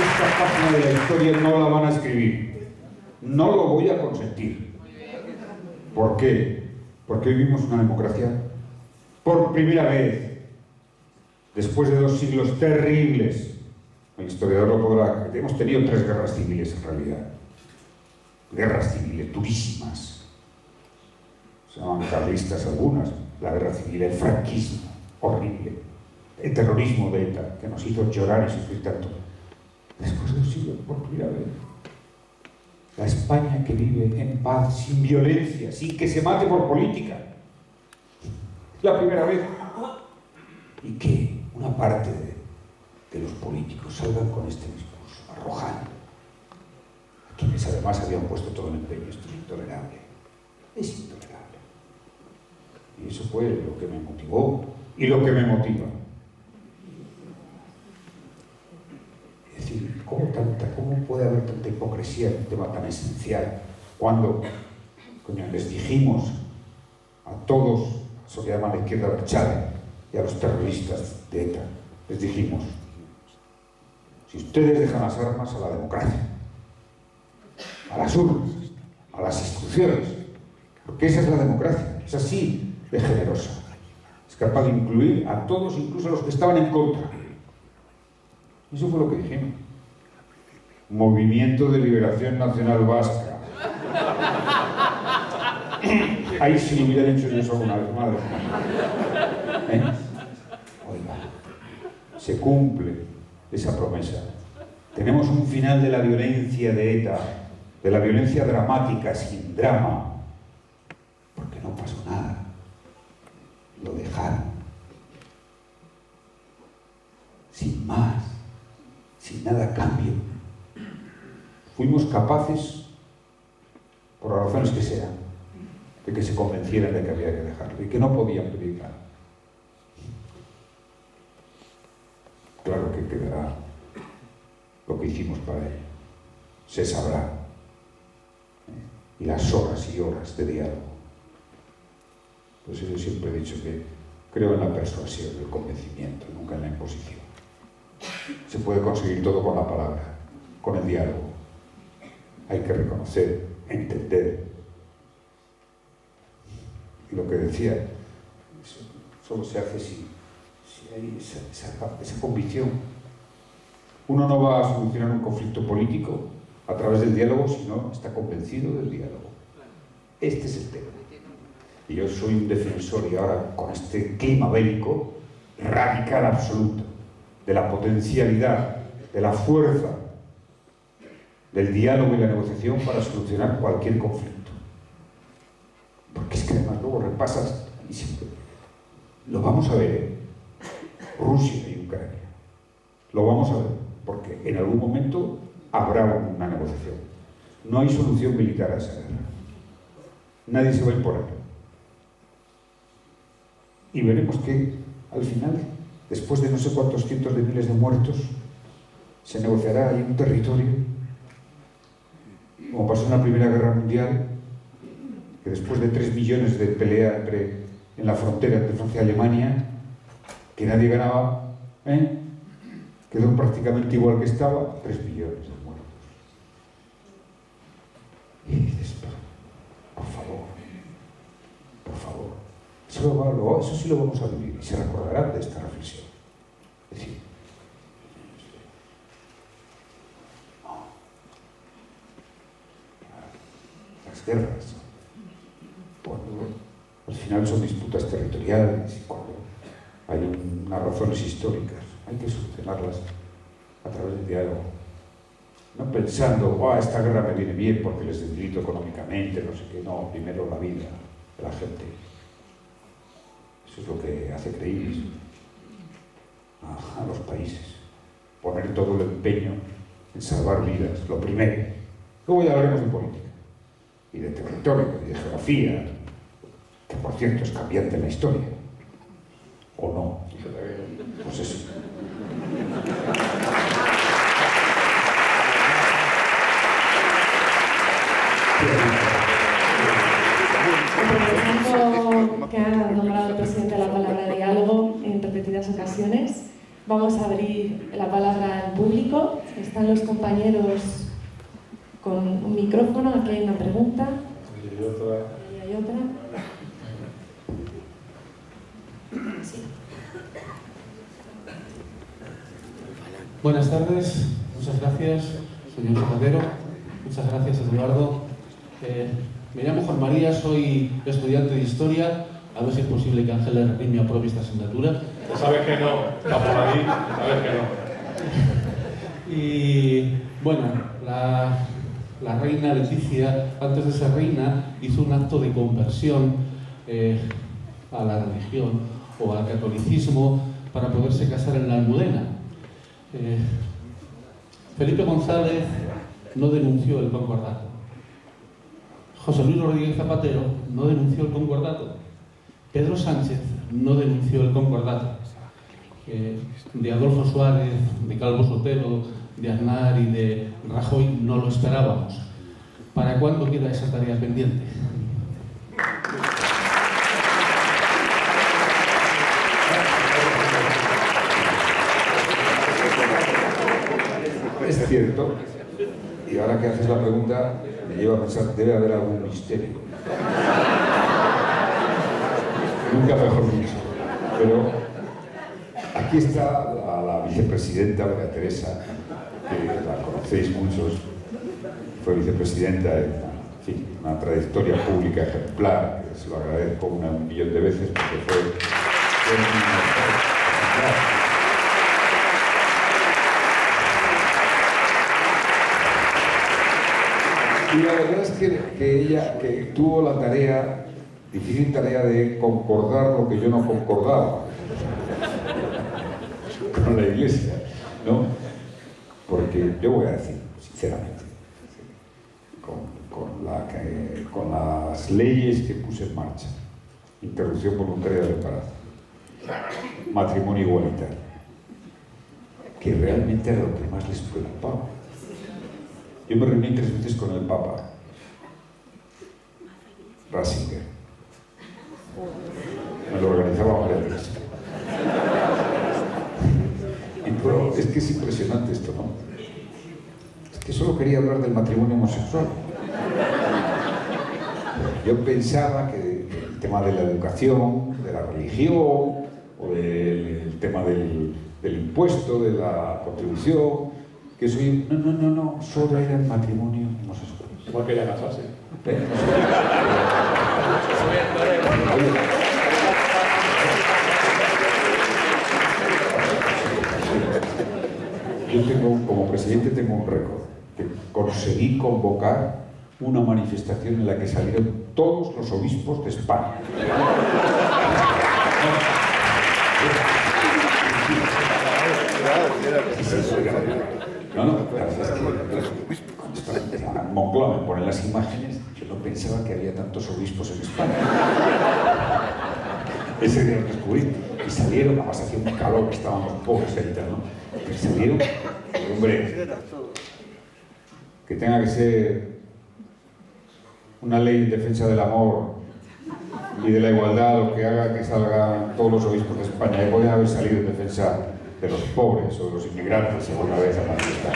Esta página de la historia no la van a escribir. No lo voy a consentir. ¿Por qué? Porque hoy vivimos una democracia por primera vez, después de 2 siglos terribles. El historiador lo podrá. Hemos tenido 3 guerras civiles en realidad. Guerras civiles durísimas. Se llaman carlistas algunas. La guerra civil, el franquismo, horrible. El terrorismo de ETA, que nos hizo llorar y sufrir tanto. Después de 2 siglos, por primera vez. La España que vive en paz, sin violencia, sin que se mate por política. La primera vez. Y que una parte de los políticos salgan con este discurso. arrojando, a quienes además habían puesto todo el empeño. Esto es intolerable, es intolerable. Y eso fue lo que me motivó y lo que me motiva. Es decir, ¿cómo puede haber tanta hipocresía en un tema tan esencial cuando, coño, les dijimos a todos, eso que llaman la izquierda berchale, y a los terroristas de ETA, les dijimos: si ustedes dejan las armas, a la democracia, a las urnas, a las instituciones, porque esa es la democracia, es así de generosa, es capaz de incluir a todos, incluso a los que estaban en contra. Eso fue lo que dijimos. Movimiento de Liberación Nacional Vasca. Ahí sí lo hubieran hecho yo eso alguna vez, madre. Oiga, se cumple esa promesa. Tenemos un final de la violencia de ETA, de la violencia dramática, sin drama, porque no pasó nada. Lo dejaron. Sin más, sin nada a cambio. Fuimos capaces, por las razones que sean, de que se convencieran de que había que dejarlo y que no podían pedir nada. Claro que quedará lo que hicimos para ello. Se sabrá. Y las horas y horas de diálogo. Pues yo siempre he dicho que creo en la persuasión, el convencimiento, nunca en la imposición. Se puede conseguir todo con la palabra, con el diálogo. Hay que reconocer, entender. Y lo que decía, solo se hace si hay esa convicción. Uno no va a solucionar un conflicto político a través del diálogo si no está convencido del diálogo. Este es el tema. Y yo soy un defensor, y ahora con este clima bélico radical absoluto, de la potencialidad, de la fuerza del diálogo y la negociación para solucionar cualquier conflicto. Porque es que además luego repasas y siempre lo vamos a ver, ¿eh? Rusia y Ucrania. Lo vamos a ver, porque en algún momento habrá una negociación. No hay solución militar a esa guerra. Nadie se va a imponer. Y veremos que al final, después de no sé cuántos cientos de miles de muertos, se negociará ahí un territorio, como pasó en la Primera Guerra Mundial, que después de 3 millones de pelea en la frontera entre Francia y Alemania, que nadie ganaba, quedó prácticamente igual que estaba, 3 millones de muertos. Y dices, pero, por favor, eso sí lo vamos a vivir, y se recordarán de esta reflexión. Es decir, las guerras, cuando al final son disputas territoriales y cuando hay unas razones históricas, hay que solucionarlas a través del diálogo. No pensando, esta guerra me viene bien porque les debilito económicamente, no sé qué. No, primero la vida de la gente. Eso es lo que hace creíbles a los países. Poner todo el empeño en salvar vidas, lo primero. Luego ya hablaremos de política, y de territorio, y de geografía, que por cierto es cambiante en la historia. ¿O no? Pues eso. Aprovechando que ha nombrado el presidente la palabra diálogo en repetidas ocasiones, vamos a abrir la palabra al público. Están los compañeros con un micrófono. Aquí hay una pregunta. Y otra. Y hay otra. Sí. Buenas tardes, muchas gracias, señor Zapatero. Muchas gracias, Eduardo. Me llamo Juan María, soy estudiante de Historia. A ver si es posible que Ángel Herrín me apruebe esta asignatura. Sabes que no, está por ahí, sabes que no. Y bueno, la reina Leticia, antes de ser reina, hizo un acto de conversión a la religión o al catolicismo para poderse casar en la Almudena. Felipe González no denunció el concordato. José Luis Rodríguez Zapatero no denunció el concordato. Pedro Sánchez no denunció el concordato. De Adolfo Suárez, de Calvo Sotelo, de Aznar y de Rajoy no lo esperábamos. ¿Para cuándo queda esa tarea pendiente? Es cierto, y ahora que haces la pregunta, me lleva a pensar, debe haber algún misterio. Nunca mejor dicho. Pero aquí está la vicepresidenta María Teresa, que la conocéis muchos, fue vicepresidenta, en fin, una trayectoria pública ejemplar, que se lo agradezco un millón de veces porque fue y la verdad es que ella que tuvo la tarea, difícil tarea de concordar lo que yo no concordaba con la Iglesia, ¿no? Porque yo voy a decir, sinceramente, con las leyes que puse en marcha, interrupción voluntaria del embarazo, matrimonio igualitario, que realmente era lo que más les preocupaba. Yo me reuní 3 veces con el Papa Ratzinger. Me lo organizaba María Teresa. Pero es que es impresionante esto, ¿no? Es que solo quería hablar del matrimonio homosexual. Yo pensaba que el tema de la educación, de la religión, o del tema del impuesto, de la contribución, que soy... No, solo era el matrimonio homosexual. Igual quería casarse. Yo como presidente tengo un récord, que conseguí convocar una manifestación en la que salieron todos los obispos de España. En Moncloa me ponen las imágenes, yo no pensaba que había tantos obispos en España. Ese día lo descubrí. Y salieron, además hacía un calor, que estábamos pobres ahí, ¿no? Y salieron, hombre, que tenga que ser una ley en defensa del amor y de la igualdad lo que haga que salgan todos los obispos de España, y podrían haber salido en defensa de los pobres o de los inmigrantes alguna vez a manifestar.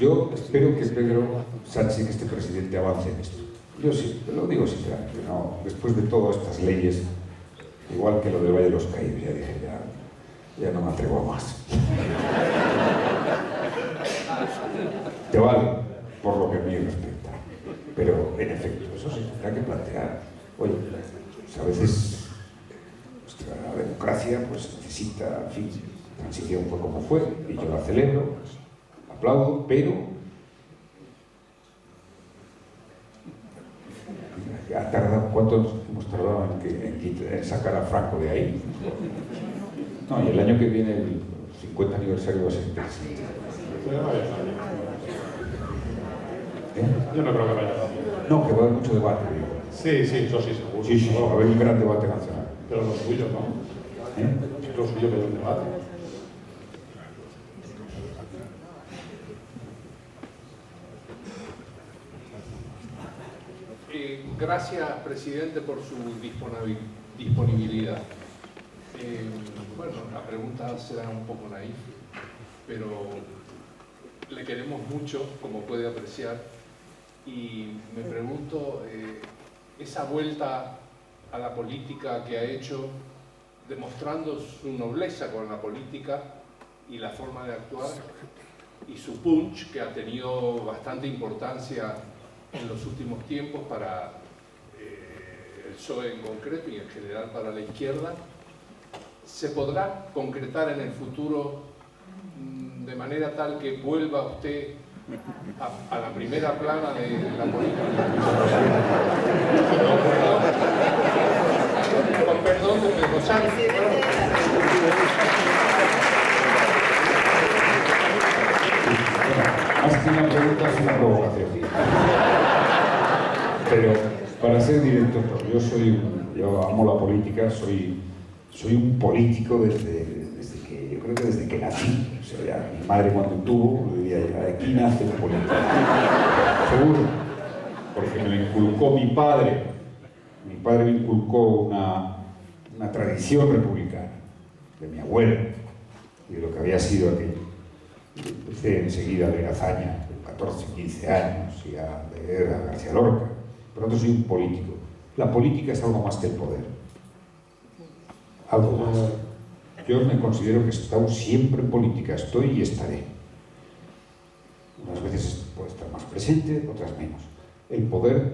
Yo espero que Pedro Sánchez, que este presidente, avance en esto. Yo sí, lo digo sinceramente, no, después de todas estas leyes, igual que lo del Valle de los Caídos, ya dije, ya no me atrevo a más. Te vale, por lo que a mí respecta. Pero, en efecto, eso se tendrá que plantear. Oye, pues a veces nuestra democracia pues, necesita, en fin, transición fue como fue, y yo la celebro, aplaudo, pero ha tardado, ¿cuánto hemos tardado en sacar a Franco de ahí? No, y el año que viene, el 50 aniversario va a ser interesante. Yo no creo que vaya. No, que va a haber mucho debate, digo. Sí, eso sí, seguro. Sí, va a haber un gran debate nacional. Pero lo suyo, ¿no? Lo suyo que es un debate. Gracias, presidente, por su disponibilidad. Bueno, la pregunta será un poco naif, pero le queremos mucho, como puede apreciar, y me pregunto, esa vuelta a la política que ha hecho, demostrando su nobleza con la política y la forma de actuar, y su punch, que ha tenido bastante importancia en los últimos tiempos para el PSOE en concreto y en general para la izquierda, ¿se podrá concretar en el futuro de manera tal que vuelva usted a la primera plana de la política? Con perdón de Pedro Sánchez. Más que una pregunta, es una provocación. Pero para ser directo, yo amo la política, soy un político desde que nací. O sea, mi madre cuando tuvo, diría, aquí nace un político. Seguro, porque me lo inculcó mi padre. Mi padre me inculcó una tradición republicana de mi abuelo y de lo que había sido aquello. Empecé enseguida a leer Azaña, con 14, 15 años, y a leer a García Lorca. Por lo tanto, soy un político. La política es algo más que el poder. Algo más. Yo me considero que he estado siempre en política, estoy y estaré. Unas veces puedo estar más presente, otras menos. El poder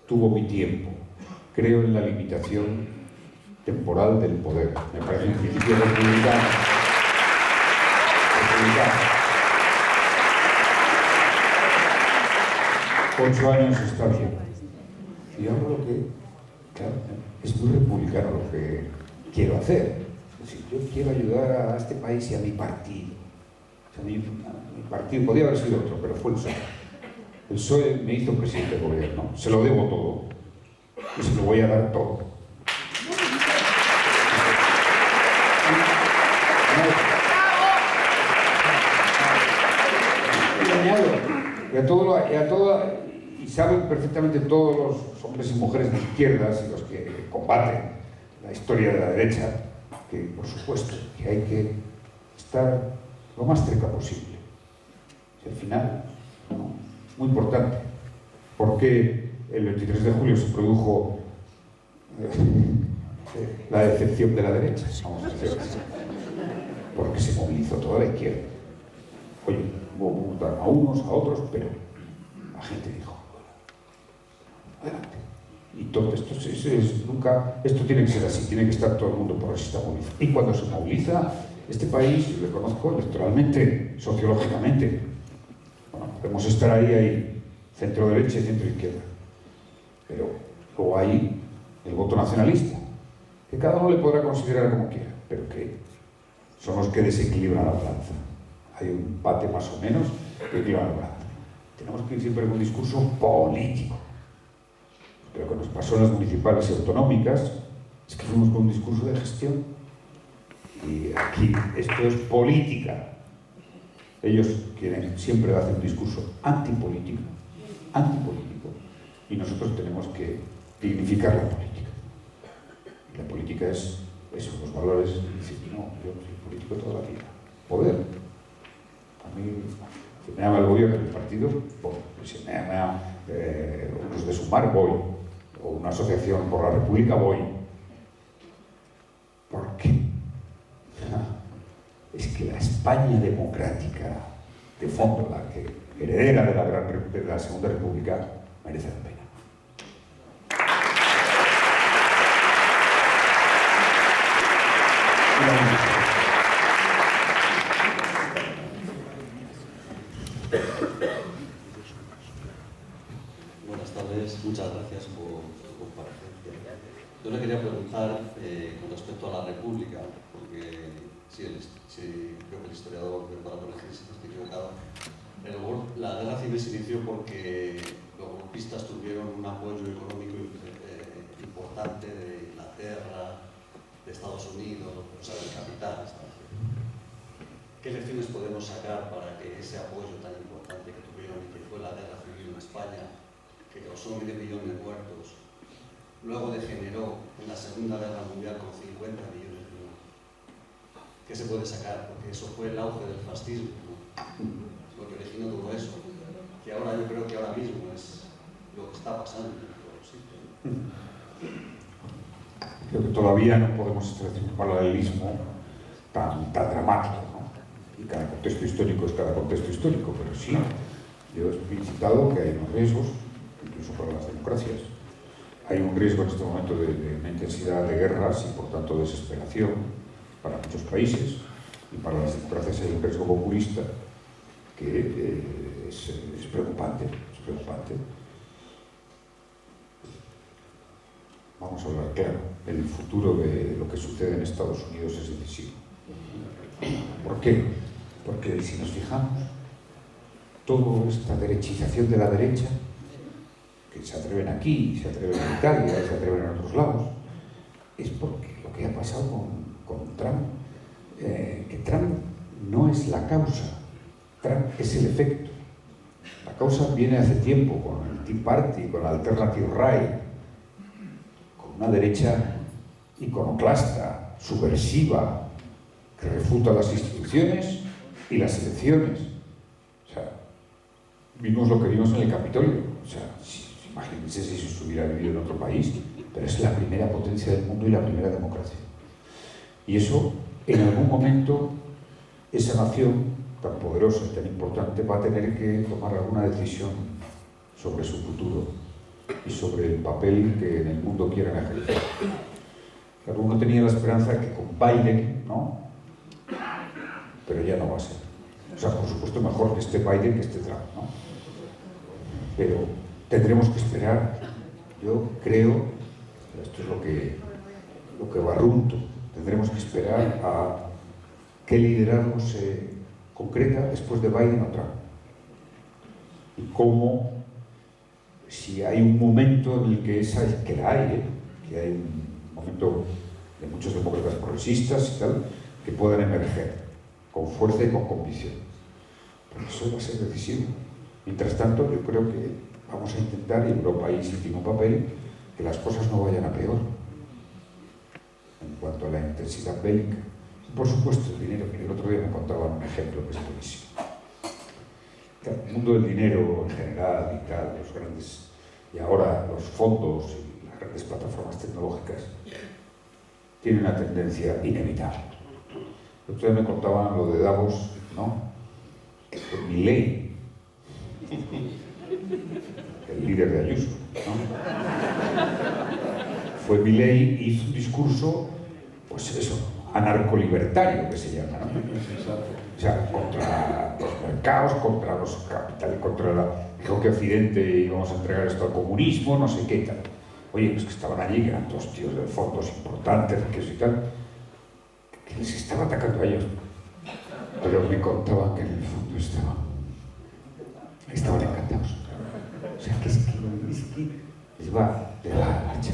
tuvo mi tiempo. Creo en la limitación temporal del poder. Me parece un principio republicano. 8 años está bien. Y ahora lo que, claro, es muy republicano lo que quiero hacer. Es decir, yo quiero ayudar a este país y a mi partido. O sea, mi partido podía haber sido otro, pero fue el PSOE. El PSOE me hizo presidente del gobierno. Se lo debo todo. Y se lo voy a dar todo. Y saben perfectamente todos los hombres y mujeres de izquierdas y los que combaten la historia de la derecha, que por supuesto que hay que estar lo más cerca posible. Y al final, ¿no? Muy importante, porque el 23 de julio se produjo la decepción de la derecha, vamos a decir así, porque se movilizó toda la izquierda. Oye, hubo a unos, a otros, pero la gente dijo, adelante. Y todo esto esto tiene que ser así, tiene que estar todo el mundo por eso está movilizado. Y cuando se moviliza, este país, yo le conozco electoralmente, sociológicamente, bueno, podemos estar ahí, centro derecha y centro izquierda, pero luego hay el voto nacionalista, que cada uno le podrá considerar como quiera, pero que son los que desequilibran la balanza. Hay un empate más o menos que equilibra la balanza. Tenemos que ir siempre con un discurso político. Pero lo que nos pasó en las municipales y autonómicas es que fuimos con un discurso de gestión. Y aquí esto es política. Ellos siempre hacen un discurso antipolítico, y nosotros tenemos que dignificar la política. Y la política es eso, los valores. Dicen, no, yo soy político toda la vida. Poder. A mí, si me llama el gobierno del partido, voy. Si me llama unos de Sumar, voy. O una asociación por la República, voy. ¿Por qué? Es que la España democrática, de fondo, la que heredera de la Segunda República, merece la pena. Buenas tardes, muchas gracias por su comparecencia. Yo le quería preguntar con respecto a la República, porque creo que el historiador me podrá corregir si estoy equivocado. La guerra civil se inició porque los golpistas tuvieron un apoyo económico importante de Inglaterra, de Estados Unidos, o sea, del capital. ¿Qué lecciones podemos sacar para que ese apoyo tan importante que tuvieron y que fue la guerra civil en España, que causó 1,5 millones de muertos, luego degeneró en la Segunda Guerra Mundial con 50 millones de muertos? ¿Qué se puede sacar? Porque eso fue el auge del fascismo, ¿no? Lo que originó todo eso, que ahora yo creo que ahora mismo es lo que está pasando en todos los sitios. Creo que todavía no podemos establecer un paralelismo tan dramático, ¿no? Y cada contexto histórico es cada contexto histórico, pero sí, yo he explicitado que hay unos riesgos, incluso para las democracias. Hay un riesgo en este momento de una intensidad de guerras y por tanto desesperación para muchos países, y para las democracias hay un riesgo populista que es preocupante, es preocupante. vamos a hablar claro, el futuro de lo que sucede en Estados Unidos es decisivo. ¿Por qué? Porque si nos fijamos, toda esta derechización de la derecha, que se atreven aquí, se atreven en Italia, se atreven en otros lados, es porque lo que ha pasado con Trump, que Trump no es la causa, Trump es el efecto. La causa viene hace tiempo con el Tea Party, con la Alternative Right, con una derecha iconoclasta, subversiva, que refuta las instituciones y las elecciones. O sea, vimos lo que vimos en el Capitolio. O sea, imagínense si eso se hubiera vivido en otro país, pero es la primera potencia del mundo y la primera democracia. Y eso, en algún momento, esa nación tan poderosa y tan importante va a tener que tomar alguna decisión sobre su futuro y sobre el papel que en el mundo quieran ejercer. Alguno tenía la esperanza que con Biden, ¿no? Pero ya no va a ser. O sea, por supuesto, mejor que esté Biden que esté Trump, ¿no? Pero tendremos que esperar, yo creo, esto es lo que barrunto, tendremos que esperar a qué liderazgo se concreta después de Biden o Trump. Y cómo, si hay un momento en el que la hay, que hay un momento de muchos demócratas progresistas y tal, que puedan emerger con fuerza y con convicción. Pero eso va a ser decisivo. Mientras tanto, yo creo que vamos a intentar, y Europa ahí sí tiene un papel, que las cosas no vayan a peor en cuanto a la intensidad bélica. Por supuesto, el dinero, que el otro día me contaban un ejemplo que es buenísimo. El mundo del dinero en general y tal, los grandes, y ahora los fondos y las grandes plataformas tecnológicas tienen una tendencia inevitable. El otro día me contaban lo de Davos, ¿no? Con Milei, el líder de Ayuso, ¿no? Fue Milei y hizo un discurso, pues eso, anarcolibertario, que se llama, ¿no? O sea, contra los mercados, contra los capitales, dijo que Occidente íbamos a entregar esto al comunismo, no sé qué tal. Oye, pues que estaban allí, que eran dos tíos de fondos importantes, riquesos y tal, que les estaba atacando a ellos. Pero me contaban que en el fondo estaban encantados. O sea, que es que les va de la marcha.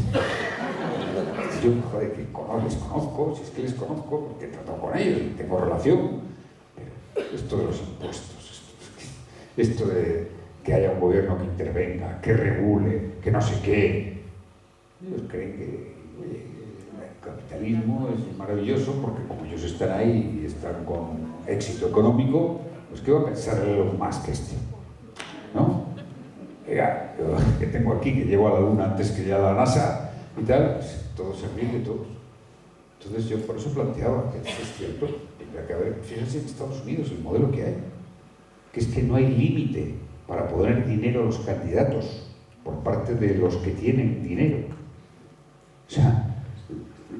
Yo, joder, que les conozco, si es que les conozco, porque he tratado con ellos y tengo relación, pero esto de los impuestos, esto de que haya un gobierno que intervenga, que regule, que no sé qué, ellos creen que, oye, el capitalismo es maravilloso porque como ellos están ahí y están con éxito económico, pues ¿qué va a pensar Elon Musk este? ¿No? Oiga, yo que tengo aquí, que llego a la Luna antes que ya la NASA y tal, pues, todos se ríen de todos. Entonces yo por eso planteaba que esto es cierto, tendría que haber, fíjense en Estados Unidos el modelo que hay, que es que no hay límite para poner dinero a los candidatos por parte de los que tienen dinero. O sea,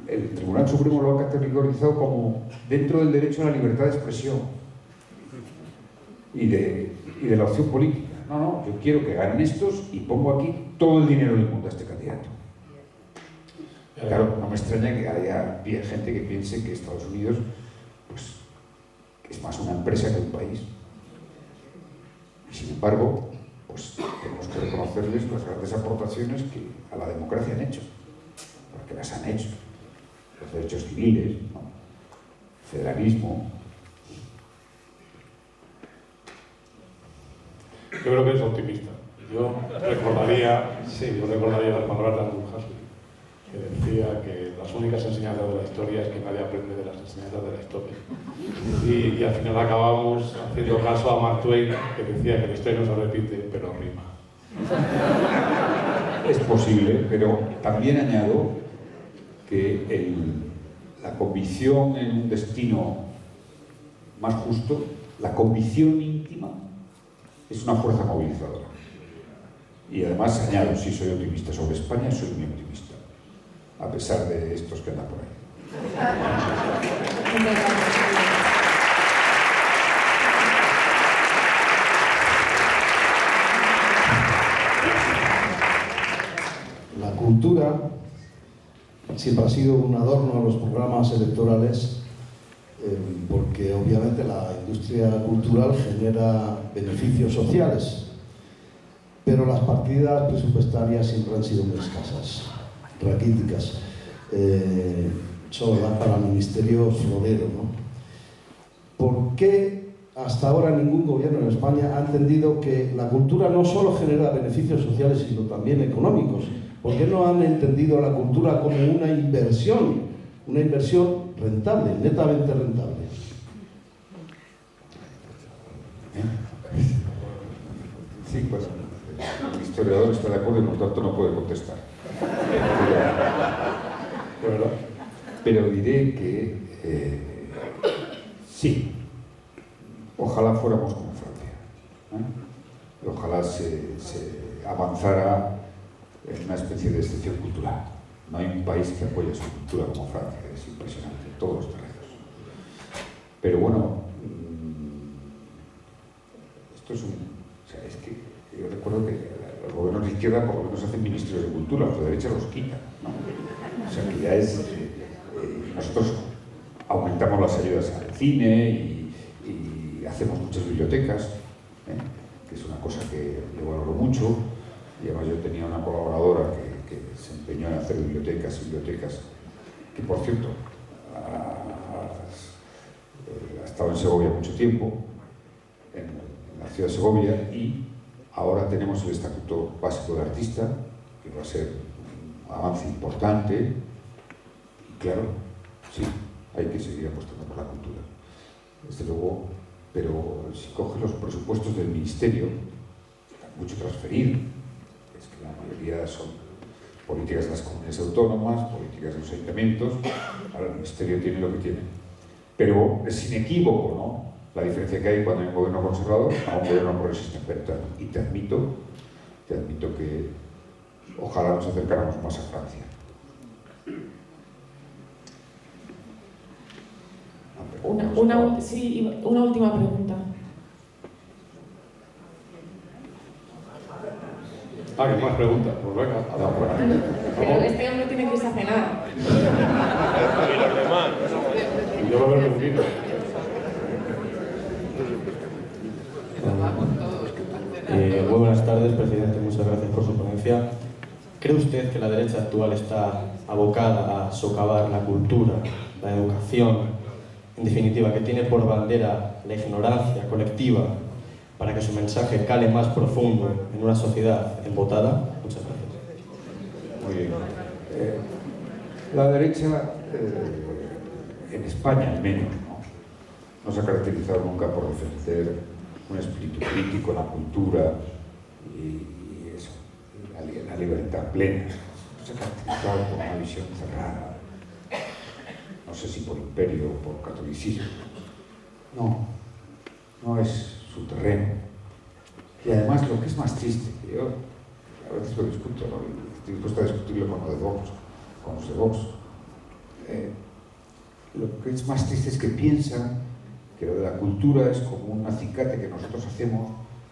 el Tribunal Supremo lo ha categorizado como dentro del derecho a la libertad de expresión y de la opción política. No, yo quiero que ganen estos y pongo aquí todo el dinero del mundo a este candidato. Claro, no me extraña que haya gente que piense que Estados Unidos pues, es más una empresa que un país. Y sin embargo, pues tenemos que reconocerles las grandes aportaciones que a la democracia han hecho, porque las han hecho. Los derechos civiles, ¿no? Federalismo. Yo creo que eres optimista. Yo recordaría las palabras de Huxley, que decía que las únicas enseñanzas de la historia es que nadie aprende de las enseñanzas de la historia. Y al final acabamos haciendo caso a Mark Twain, que decía que la historia no se repite, pero rima. Es posible, pero también añado que la convicción en un destino más justo, la convicción íntima, es una fuerza movilizadora. Y además añado, sí soy optimista sobre España, soy muy optimista, a pesar de estos que andan por ahí. La cultura siempre ha sido un adorno a los programas electorales, porque obviamente la industria cultural genera beneficios sociales, pero las partidas presupuestarias siempre han sido muy escasas, raquíticas. Solo dan para el ministerio florero, ¿no? ¿Por qué hasta ahora ningún gobierno en España ha entendido que la cultura no solo genera beneficios sociales, sino también económicos? ¿Por qué no han entendido la cultura como una inversión rentable, netamente rentable? Sí, pues el historiador está de acuerdo y por tanto no puede contestar. Pero diré que sí, ojalá fuéramos como Francia, ¿eh? Ojalá se avanzara en una especie de excepción cultural. No hay un país que apoye su cultura como Francia, es impresionante, en todos los terrenos. Pero bueno, esto es es que yo recuerdo que los gobiernos de izquierda por lo menos hacen ministerios de cultura, los de derecha los quitan, ¿no? O sea que ya es... nosotros aumentamos las ayudas al cine y hacemos muchas bibliotecas, que es una cosa que yo valoro mucho, y además yo tenía una colaboradora que se empeñó en hacer bibliotecas, que por cierto ha estado en Segovia mucho tiempo, en la ciudad de Segovia, y ahora tenemos el Estatuto Básico de Artista, que va a ser un avance importante, y claro, sí, hay que seguir apostando por la cultura, desde luego, pero si coges los presupuestos del Ministerio, hay mucho transferir, es que la mayoría son políticas de las comunidades autónomas, políticas de los ayuntamientos, ahora el Ministerio tiene lo que tiene. Pero es inequívoco, ¿no?, la diferencia que hay cuando hay un gobierno conservador a un gobierno progresista. Y te admito que ojalá nos acercáramos más a Francia. Una última pregunta. ¿Qué más preguntas? Pues venga. Pero este hombre tiene que irse a cenar. Y los demás. Yo lo veo un poquito. Muy buenas tardes, presidente. Muchas gracias por su ponencia. ¿Cree usted que la derecha actual está abocada a socavar la cultura, la educación, en definitiva, que tiene por bandera la ignorancia colectiva para que su mensaje cale más profundo en una sociedad embotada? Muchas gracias. Muy bien. La derecha, en España al menos, no se ha caracterizado nunca por defender un espíritu crítico en la cultura y eso, la libertad plena. Se ha caracterizado por una visión cerrada, no sé si por imperio o por catolicismo. No es su terreno. Y además lo que es más triste, que yo a veces lo discuto, ¿no? Estoy dispuesto a discutirlo con los de Vox, lo que es más triste es que piensan que lo de la cultura es como un acicate que nosotros hacemos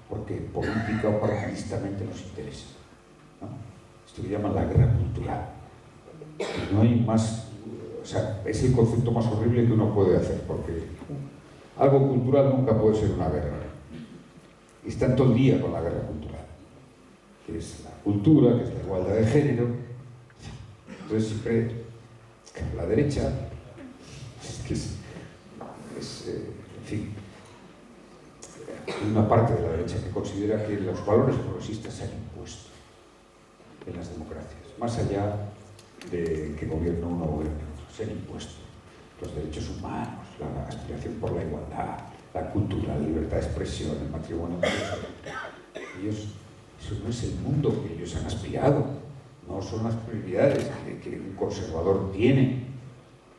porque política o partidistamente nos interesa, ¿no? Esto que llaman la guerra cultural. Y no hay más, o sea, es el concepto más horrible que uno puede hacer, porque algo cultural nunca puede ser una guerra. Y están todo el día con la guerra cultural, que es la cultura, que es la igualdad de género. Entonces siempre, la derecha, en fin, hay una parte de la derecha que considera que los valores progresistas se han impuesto en las democracias, más allá de que gobierne uno o gobierne otro, se han impuesto los derechos humanos, la aspiración por la igualdad, la cultura, la libertad de expresión, el matrimonio. Eso no es el mundo que ellos han aspirado, no son las prioridades que un conservador tiene,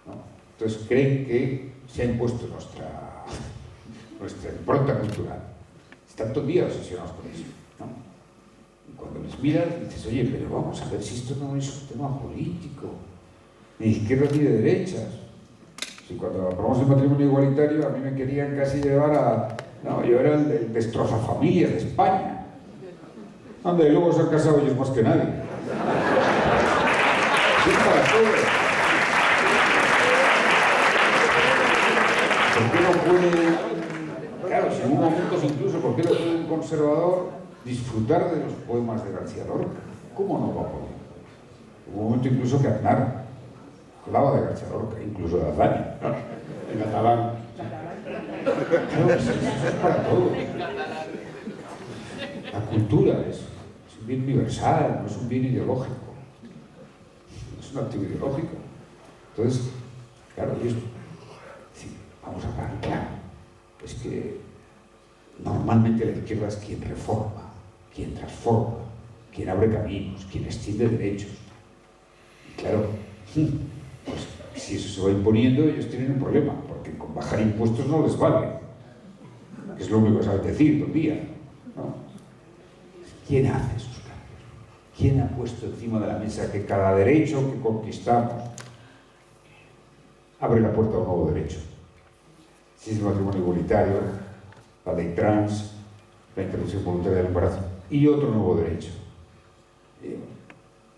¿no? Entonces creen que se ha impuesto nuestra impronta cultural. Están todo el día obsesionados con eso, ¿no? Y cuando les miras dices, oye, pero vamos a ver si esto no es un tema político, ni de izquierdas ni de derechas. Si cuando aprobamos el matrimonio igualitario a mí me querían casi llevar a... No, yo era el destrozafamilias de España. Anda, y luego se han casado ellos más que nadie. Sí, para todos. ¿Por qué no puede, claro, si en un momento incluso, por qué no puede un conservador disfrutar de los poemas de García Lorca? ¿Cómo no va a poder? Hubo un momento incluso que Aznar hablaba de García Lorca, incluso de Azaña, en catalán. Claro, eso es para todo. La cultura es un bien universal, no es un bien ideológico. No es un activo ideológico. Entonces, claro, y esto, sí, vamos a hablar claro. Es que normalmente la izquierda es quien reforma, quien transforma, quien abre caminos, quien extiende derechos. Y claro, pues si eso se va imponiendo, ellos tienen un problema, porque con bajar impuestos no les vale, que es lo único que saben decir todo el día, ¿no? ¿Quién hace esos cambios? ¿Quién ha puesto encima de la mesa que cada derecho que conquistamos abre la puerta a un nuevo derecho? Si es el matrimonio igualitario, la ley trans, la interrupción voluntaria del embarazo y otro nuevo derecho.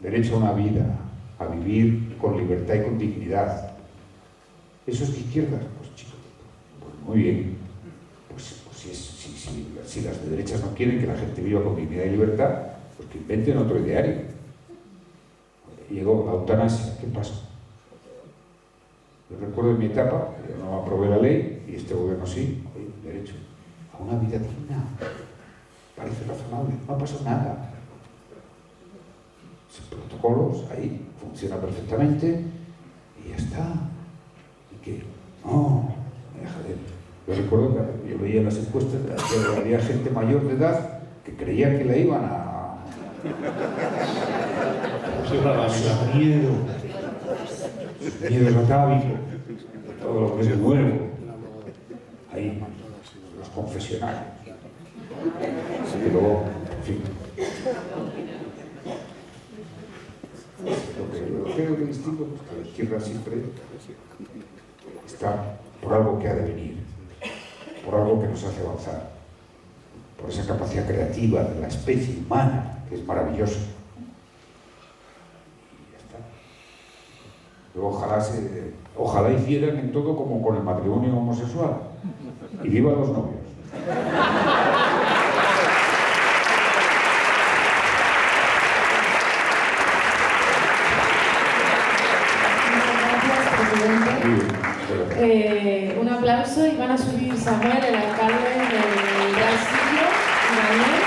Derecho a una vida, a vivir con libertad y con dignidad. ¿Eso es de izquierda? Pues chicos, pues muy bien. Pues si las de derechas no quieren que la gente viva con dignidad y libertad, pues que inventen otro ideario. Llegó la eutanasia, ¿qué pasó? Yo recuerdo en mi etapa, yo no aprobé la ley, y este gobierno sí, oye, derecho a una vida digna. Parece razonable, no ha pasado nada. Son protocolos, ahí funciona perfectamente, y ya está. ¿Y qué? No, deja de... Yo recuerdo que yo veía las encuestas que había gente mayor de edad que creía que la iban a... Sus miedos atávicos, todo lo que es nuevo. Ahí, los confesionarios. Y luego, en fin. Lo que yo creo que distingo, pues que la izquierda siempre está por algo que ha de venir, por algo que nos hace avanzar, por esa capacidad creativa de la especie humana, que es maravillosa. Y ya está. Luego ojalá hicieran en todo como con el matrimonio homosexual. Y viva los novios. Un aplauso y van a subir Samuel, el alcalde del Real Sitio, y Daniel.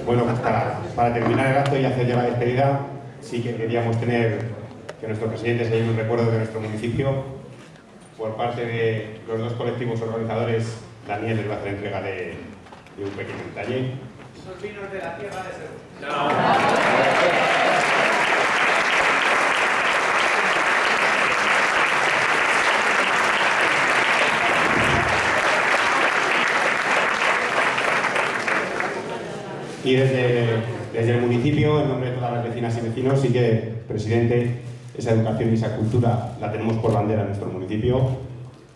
Bueno, para terminar el acto y hacer ya la despedida, sí que queríamos tener que nuestro presidente se lleve un recuerdo de nuestro municipio. Por parte de los dos colectivos organizadores, Daniel les va a hacer entrega de un pequeño detalle. Son vinos de la tierra de Seúl. Y desde el municipio, en nombre de todas las vecinas y vecinos, sí que, presidente, esa educación y esa cultura la tenemos por bandera en nuestro municipio.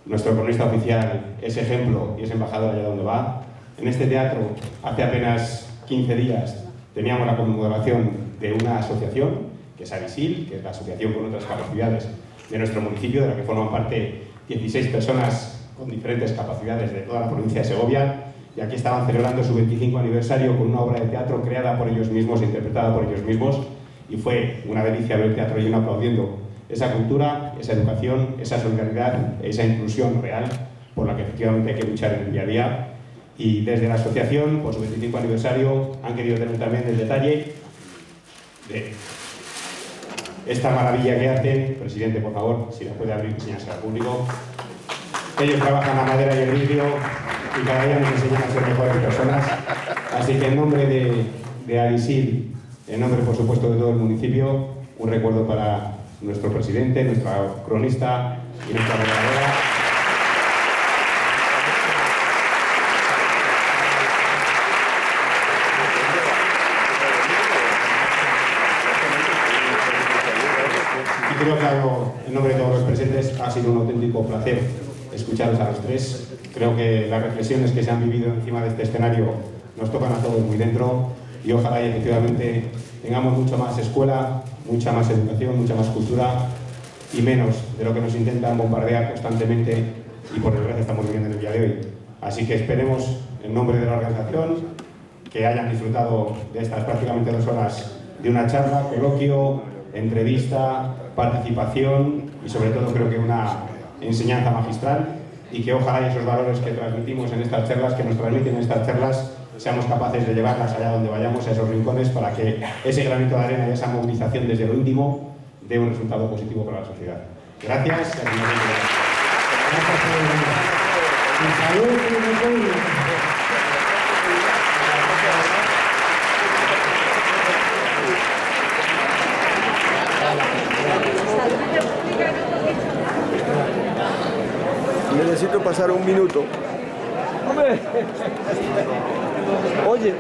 Nuestro cronista oficial es ejemplo y es embajador allá donde va. En este teatro, hace apenas 15 días, teníamos la conmemoración de una asociación, que es Avisil, que es la asociación con otras capacidades de nuestro municipio, de la que forman parte 16 personas con diferentes capacidades de toda la provincia de Segovia. Y aquí estaban celebrando su 25 aniversario con una obra de teatro creada por ellos mismos, interpretada por ellos mismos, y fue una delicia ver el teatro lleno aplaudiendo esa cultura, esa educación, esa solidaridad, esa inclusión real por la que efectivamente hay que luchar en el día a día. Y desde la asociación, por su 25 aniversario, han querido tener también el detalle de esta maravilla que hacen. Presidente, por favor, si la puede abrir, enseñarse al público. Ellos trabajan la madera y el vidrio y cada día nos enseñan a ser mejores personas. Así que en nombre de Avisil, en nombre, por supuesto, de todo el municipio, un recuerdo para nuestro presidente, nuestra cronista y nuestra moderadora. creo que en nombre de todos los presentes ha sido un auténtico placer escucharos a los tres. Creo que las reflexiones que se han vivido encima de este escenario nos tocan a todos muy dentro y ojalá y efectivamente tengamos mucho más escuela, mucha más educación, mucha más cultura y menos de lo que nos intentan bombardear constantemente y por desgracia estamos viviendo en el día de hoy. Así que esperemos, en nombre de la organización, que hayan disfrutado de estas prácticamente 2 horas de una charla, coloquio, entrevista, participación y sobre todo creo que una enseñanza magistral y que ojalá esos valores que transmitimos en estas charlas, que nos transmiten en estas charlas, seamos capaces de llevarlas allá donde vayamos, a esos rincones, para que ese granito de arena y esa movilización desde lo íntimo dé un resultado positivo para la sociedad. Gracias. Necesito pasar un minuto. Oye.